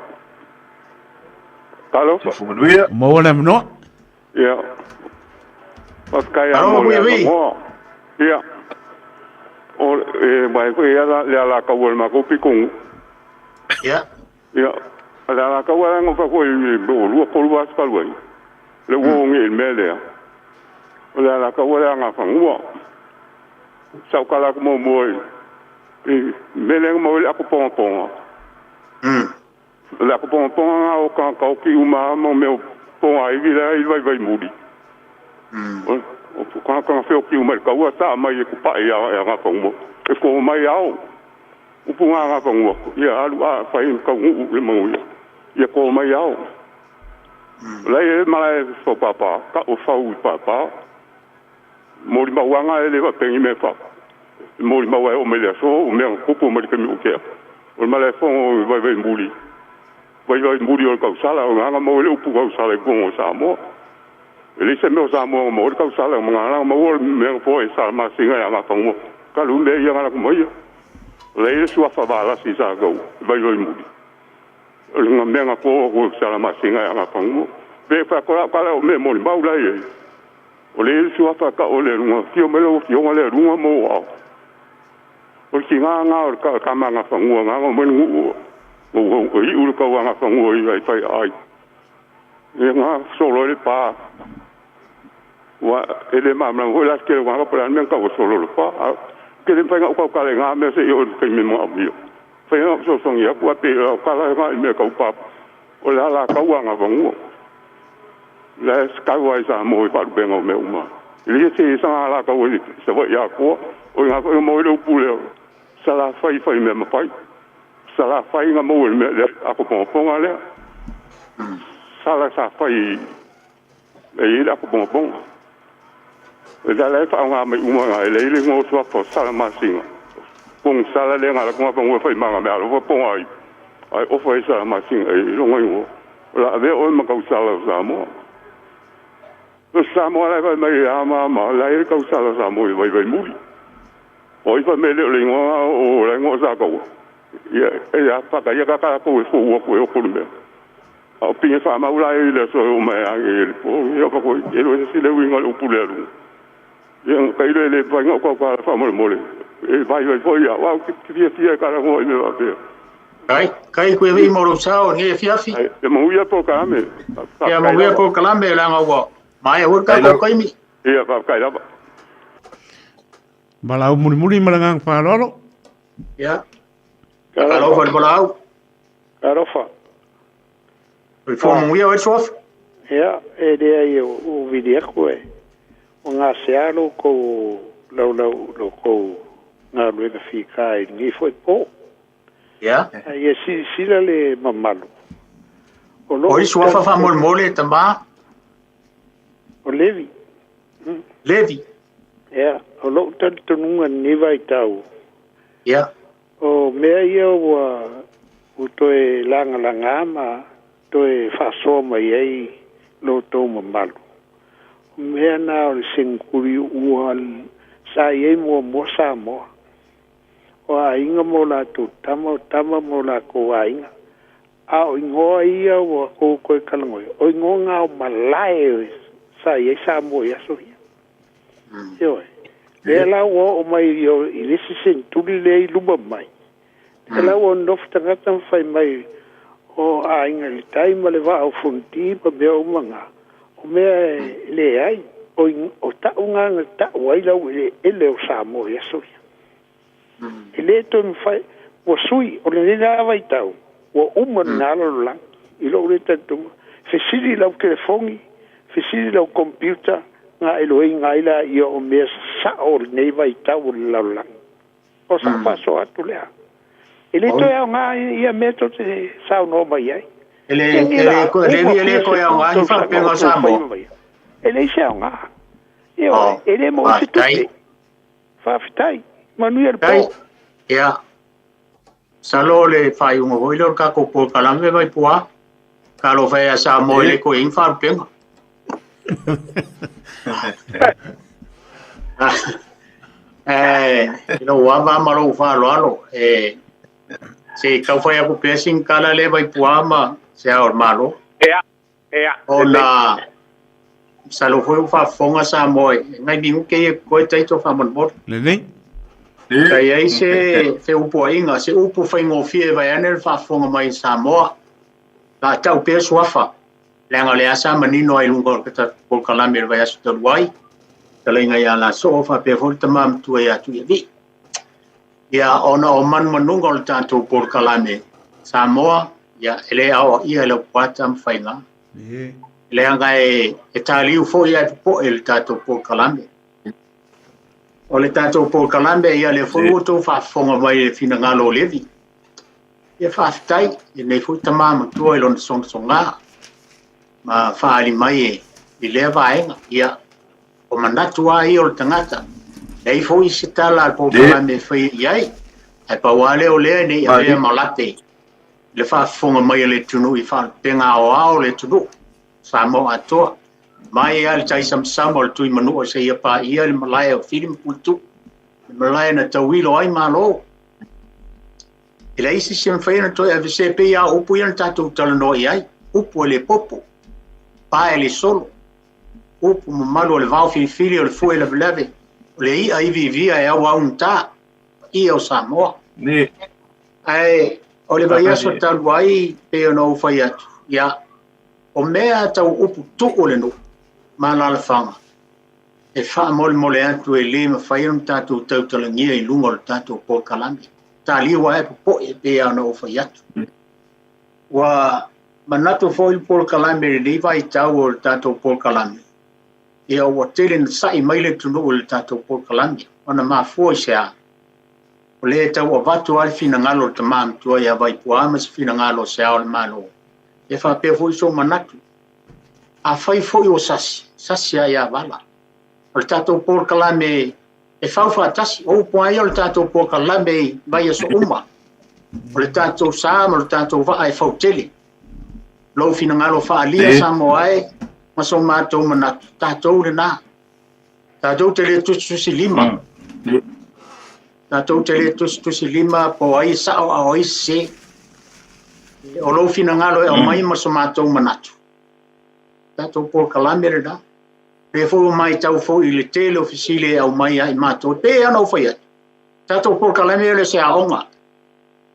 Fu luia. Mo na no. Ja. Wat kan je Alo wie? Ja. O mai ko ya la ka wol ma ko pikung. Ja. Ja. La ka wala ngo fa ko bo lu ko lu as ka lu. Le wo ngi me le. La ka wala nga fa ngo. Sa ka la mo mo. Me le mo le ko pon. La ko pon o ka ki uma mo me pon ai vi la i vai mudi. O ka fe o ki uma ka wa sa mai ko pa ya nga fa mo. E ko mai ao. O pu nga fa mo. Ya alu a fa in ka ngu le mo ya. Ya ko mai ao. La e mala so papa ka o fa u papa. Mo ma wanga ele va pe me fa. Mo ma wa o me le so o me ko ko mo ke mi o ke. O mala fo vai mudi. Vai mudi o ka sala o nga mo le o pu ka sala ko o sa mo. Ele se me sa mo mo ka sala mo nga mo me fo e sa ma singa ya ma fa mo. Ka lu me ya nga ko mo ya. Le su fa bala si sa go. Vai mudi. Nga me nga ko sala ma singa ya ma fa mo. Be fa ko la me mo ba la ye. O le su fa ka o le ngo ki o me lo ki o le ngo mo wa. O ki nga o ka ma nga fa ngo nga mo ngu. O i u ka wa nga fa ngo i vai fai ai. E nga solo le pa. Wa ele ma ma ho la ke wa ka plan men ka o solo le pa. Ke le pa nga ko ka le nga me se yo ke me mo abi. Fa nga so song ya ku pe ka la nga me ka pa. O la ka wa nga fa ngo. La ska wa sa mo pa be ngo me uma. Ile se sa la ka wo se wa ya ko. O nga mo le pu le. Sala fai me ma fai. Sala fai nga mo me ako pon ale. Sala sa fai e ako pon. E dala fa nga me uma le ngo so ko sala ma singa. Pon sala le nga ko pon fai ma me alo pon ai. Ai o fai sala ma singa e lo ngo. La ve o ma ka sala sa mo. O sa mo la va me ama ma la e ka sala sa mo vai mu. O i fa me le ngo o le ngo sa ko. Ya fa ka ya ka ko fo wo ko me. O pinga fa ma ula ile so o me a ele. O yo ko ele se le winga o pulero. Ye ka ile le fa ngo ko fa mo le. E vai fo ya wa ki ka mo me va pe. Kai ko vi mo ro sao nge fiafi. E mo ia po ka me. Ya mo ia po ka me la ngo. Mai o ka ko mi. Ia fa ka la. Balau muri malangang farolo. Ya. Kalau balau. Arofa. Fo mo ia o chof. Ya, e de ai o video ko e. O nga se alo ko lo ko ngā rue ka whikai ngi foi po. Ya. Ia sila le mamalu. O i suafa wha mole ta mā? O Levi. Levi? Ia, o lo tantununga niwa i tau. Ia. O mea ia o toe langa ma toe whasoa mai ei lo tau mamalu. O mea nā o le sengkuri ua sa iei mua sa moa. O a inga mo la tu tama mo la ko a inga. A o ingoa ia o ko koe kalangoi. O ingoa ngā o malae sa iei sa moa ia so ia. Ioi. Lea la o mai i lesi senturi le i luma mai. Lea la o nofu tangata mwhai mai o a inga li taima le wa o funti pa mea o manga. O mea le ai. O ta'u nganga ta'u ai lau ele o sa moa ia so ia. Ele to mwhai o sui o le nena awa i tau. O uma nala lo lang. I lo le tantunga. Fesiri lau telefongi. Fesiri lau computer. Nga eloi nga ila ia o mea sa o nei vai tau lau lang. O sa paso atu lea. Ele to ia nga ia mea to te sao no mai ai. Ele ko ia nga i wha penga sa mo. Ele se o nga. Ele mo se tupe. Whawhitai. Manui al po. Ia. Salo le whai unga hoilor ka ko po kalame vai pua. Ka lo whai a sa mo ele ko in wha penga. Ino wama malo fa lo se ka foi a pesing kala le vai puama se a malo ona salo foi fa fonga sa moi ngai bingu ke ko tai to fa mon bot le nei kai ai se upo inga se upo fa ngo fie vai anel fa fonga mai sa mo la tau pe suafa lenga le asa manino ai lungo ka ko kala me vai asu to wai talenga ya la sofa pe volta mam tu ya tu vi ya ona o man manungo le tanto por kalame Samoa ya ele ao ia le patam fainga le anga e taliu fo ya po el tato por kalame o le tato por kalame ya le fo to fa fonga vai le fina ngalo levi ya fa tai ne fu tamam tu elon songa ma fa ali mai i le vai ya o manatu ai o tangata dei foi se tala al problema foi iai ai pa wale o le ni ia malate le fa fonga mai le tunu i fa penga o le tunu samo ato mai al chai sam tu manu o se ia pa ia le malai o film kultu malai na tawilo ai malo ele isi sem foi na to ave se pe ia o puian tatu tala no iai upo le popo pa ele solo upo malo le vau fili o le foi le leve le ia i vivia e au unta i o Samoa ni ai o le vai aso talu ai pe no fai atu ia o mea tau upu tu o le no mana la fanga e fa mole atu e le ma fai un tatu tau talangia i lungo le tatu po kalami tali wa e po e pe no fai atu wa manatu foi po kalami le vai tau o tatu po kalami ia o tele sai mai le tunu o le tatu po kalami ona ma foi sia o le tau o vatu al fina ngalo te mam tua ia vai puama se fina ngalo se ao le malo e fa pe foi so manatu a fai foi o sasi ia vala o le tatu po kalami e fa tasi o po ai o le tatu po kalami vai so uma o le tatu sa o le tatu va ai fa tele lo fina ngalo fa alia sa mo ai maso mato mana tato le na tato tele tu si lima tato tele tu si lima po ai sa o ai se o lo fina ngalo e mai maso mato manatu tato por kalamere da pe fo mai tau fo i le tele ofisile au mai ai mato pe ana fo ia tato por kalamere se aonga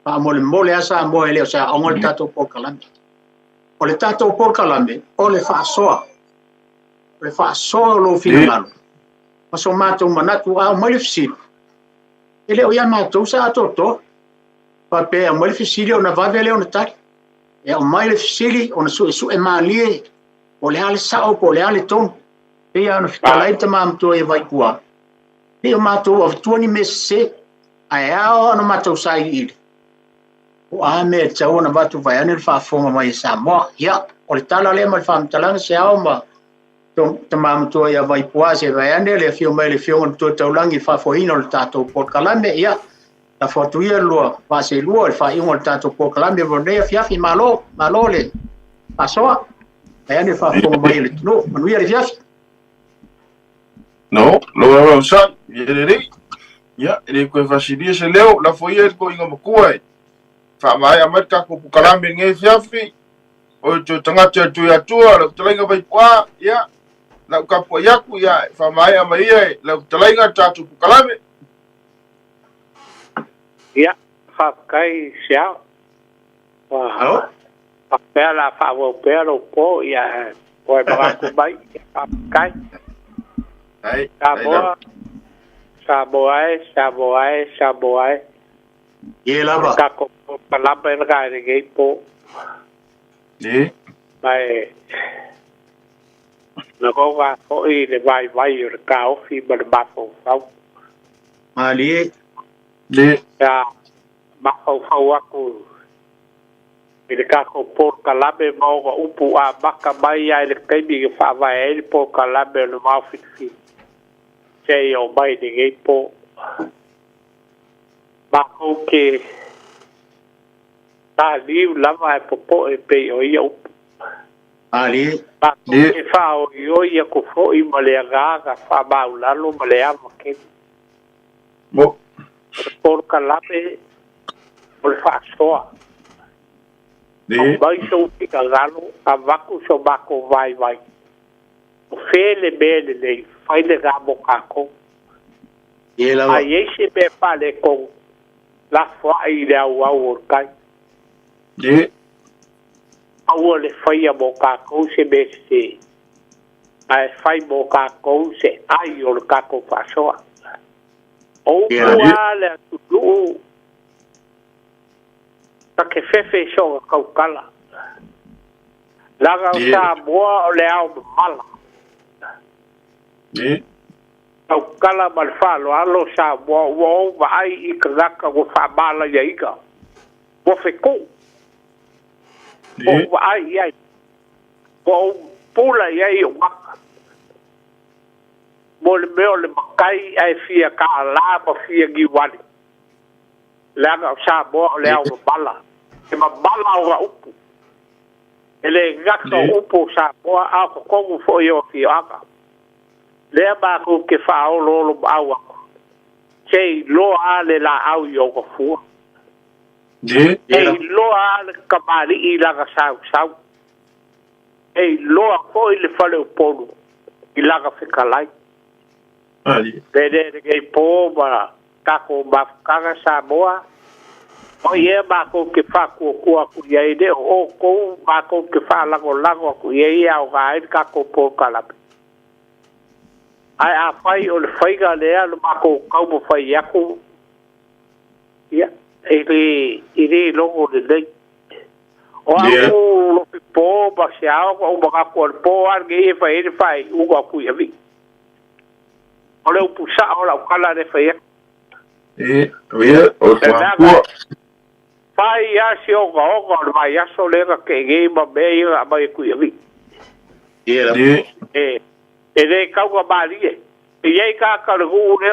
pa mole asa mo ele se aonga tato por kalamere o le tato por kalame o le fa so lo finalo maso mato manatu a mai fisi ele o ia mato sa toto pa pe a mai fisi o na va vele o na ta e o mai fisi o na su e mali o le ale sa o po le ale ton e ia no fitala ita mam to e vai kua e o mato of 20 messe ai ao no matou sai i o a me tau na batu vai ane fa fonga mai Samoa ia o le tala le mal fam talang se ao ma te mam to ia vai puase vai ane le fio mai le fio to taulangi fa foino le tato Port Kalambe ia la fotu ia lua va se lua fa ingo le tato Port Kalambe vone fiafi malo le pasoa vai ane fa fonga mai le no manuia le fiafi no lo sa ye ya ele ko fasilia se leo la foi ko inga makua fa mai amat ka ko Kalambe nge fiafi o to tanga tu ya tua lo tlenga vai kwa ya la ka po ya ku ya fa mai amai la tlenga tatu Kalambe ya fa kai sia wa fa pela fa wo pero po ya ko ba ku bai fa kai ai Saboai. Ye lava. Kako Kalambe ngai de geipo. Ye. Mai. Na ko wa ko I le vai o ka o fi ba ba fo fa. Ali. Le. Ya ba fo aku. Ile ka ko Port Kalambe mo ko upu a baka mai ai le kai bi fa vai ele Port Kalambe no ma fi. Sei o mai de geipo. Ba ko ke ta liu lava e popo e pe o ia upu. Ali. Ba ko ke fa o ia ko fo I ma le aga fa ba ulalo ma le ama ke. Mo. Por Kalambe o le fa soa. Le. Bai so ki ka galo a vaku so ba ko vai. O fele bele le fai le gabo kako. Ye lava. Ai ese be pale con la fai le au kai. Le. Au le fai a boca ko se be se. Ai fai boca ko se ai o kako fasoa. O le tu. Ta ke fefe so ka kala. Laga sa boa le au mala. Le. Au kala malfalo alo sa wo vai I kaka wo fa bala ya ika wo fe ko wo vai ya wo pula ya I maka mo le meo le makai ai fia ka la pa fia gi wali la ga sa bo le au bala e ma bala o upu ele gaka upu sa bo a ko fo yo fi aka le ba ko ke fa o lo awa che lo ale la au yo ko fu Le. lo ale kamari I la ga sau lo ko I le fale polo I la ga fikalai Ali. de ke po ba ka ko ba ka ga sa boa o ye ba ko ke fa ku ye de o ko ba ko ke fa la ko ye ya o ga ka ko po kala ai a fai o le faiga lea le mako kaumo fai yaku ia ele longo le lei o aku lo pipo ba siao o ba ko po arge e fai u ga ku yavi o le pusa o la kala le fai o tua fai ya si o ga mai ya so le ke ge ba be ya ba ku yavi Le. ele kauga bali e ye ka ka ru ne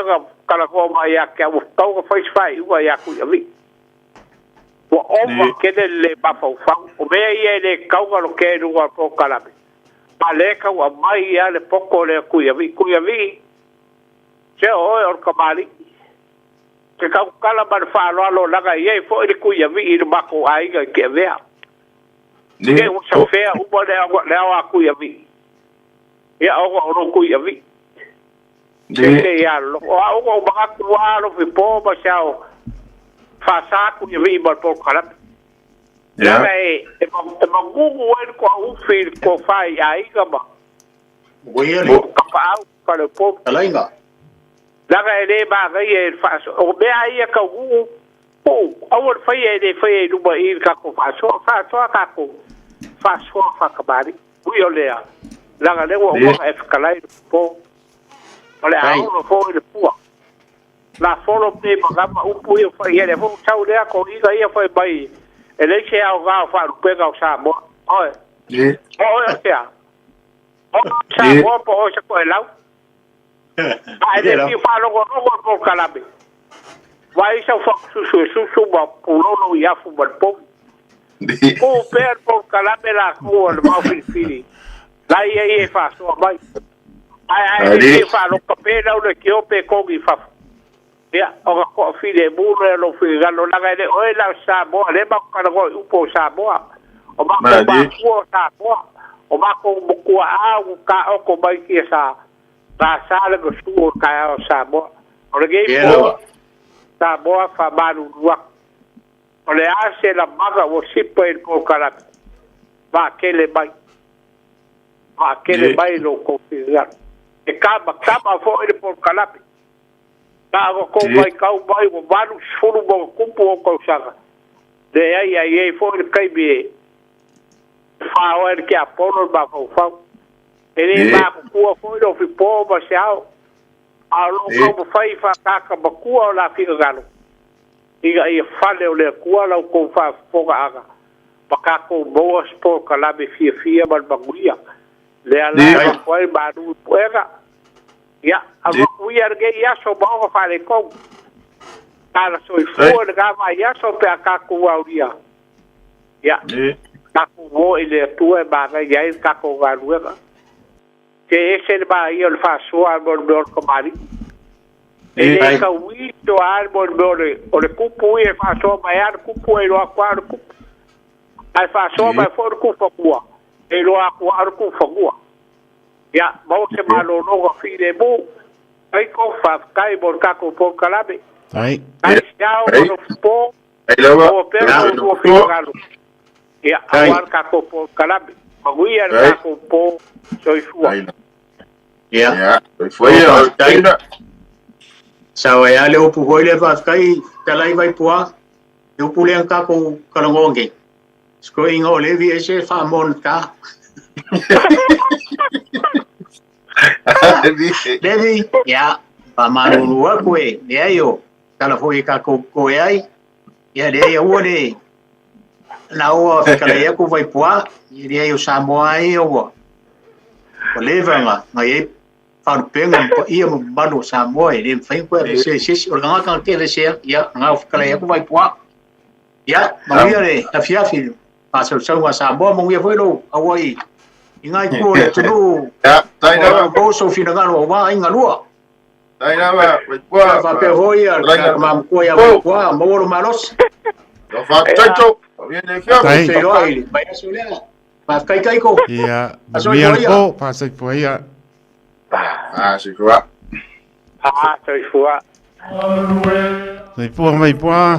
ka ko ma ya ka u kauga fai u ya ku yavi o o ke le ba fa o be ye le kauga lo ke ru ko kala ba le ka wa mai ya le poko le ku yavi che o ka bali ke ka kala ba fa lo la ga ye fo le ku yavi I ba ko ai ga ke vea ke o sa fe u ba le ku yavi ya o ro ku yavi ke ya lo o ba ku lo fi po ba sao fa sa ku yavi ba po kala ya e ma gugu en ko u fi ko fai ai ga ba Oye, ka pa ka le po Alainga. la ga le ba ga ye fa o be ai ka gugu po o fai e du ba I ka ko fa so ka ko fa so fa ka bari u yo le la ga le wo e kalai po ole a uno fo le pua la folo pe magama upu ia fa ia le fo tau le ko ia fa bai ele che au ga fa pe ga sa mo oi oi sia o sa mo po o sa ko lau ai le fi fa lo ko kalabe vai sa fa su ba pulo no ia fu ba po o per po kalabe la ko le ma fi la ia fa so bai ai le fa lo ko pe la le ki o pe ko gi fa ya o ko file bure lo figa lo la gade o la sa bo le ba ka go upo sa bo o ba ko ba ko sa bo o ba ko ku a u ka o ko ba ki sa ba sa le go su ka o sa bo o le ge bo sa bo fa ba lu wa o le a se la maga o si po el ko kala ba ke le bai lo ko figa e ka ba fo el por kala Kago ko vai kau vai o varu suru bo kupu o ko saka. De ai fo kai bi. Fa o que a pono ba ko fa. Ele ba ku fo do fi po ba sao. A lo ko fai fa ka ba ku la fi galo. Iga fale o le ku la ko fa fo ga aga. Ba ka ko bo spo ka la be fi ba guia. Le ala foi ba du puega. Ya, aku yarge ya so bawa fale ko. Kala so ifo ga ma ya so pe akaku auria. Ya. Kaku wo ile tu e ba ga ya kaku ga luega. Que ese ba yo el fa so árbol de comari. Ele ka wi to árbol de o le kupu e fa so ba ya kupu e lo aquar kupu. Ai fa so ba for kupu kwa. E lo aquar kupu kwa. Ya, mau se malo no fi de bu. Ai ko fa kai bor ka ko por kalabe. Ai. Ai chao no po. Ai lawa. O pe no fi galo. Ya, awar ka ko por kalabe. Magui ar ka ko po soi fu. Ya. Foi ainda. Sao ya le opu hoi le fa kai kalai vai pua. Eu pulei ka ko kalongonge. Sko ingo le vi ese fa mon ka. Devi, ya, pamarulua kue, dia yo, kalau foi ka ko ai, ya dia yo wole, na o kalau ya ko vai pua, dia yo Samoa yo, o leva ngai fa penga ia mo balo Samoa, ele fai ko se o nga kan ke se ya nga kalau ya ko vai pua, ya, mau le, afia filho, passa o seu Samoa, mau ia foi lo, awai. Ingai ko tu ya tai na bo so fina ngalo wa inga lua tai na ba fa pe hoia ma ko ya wa mo lo malos do fa chacho viene fia se lo ai vai solela pa kai ko ya bien po pa se po ya si ko Ah, soy fua. se po mai po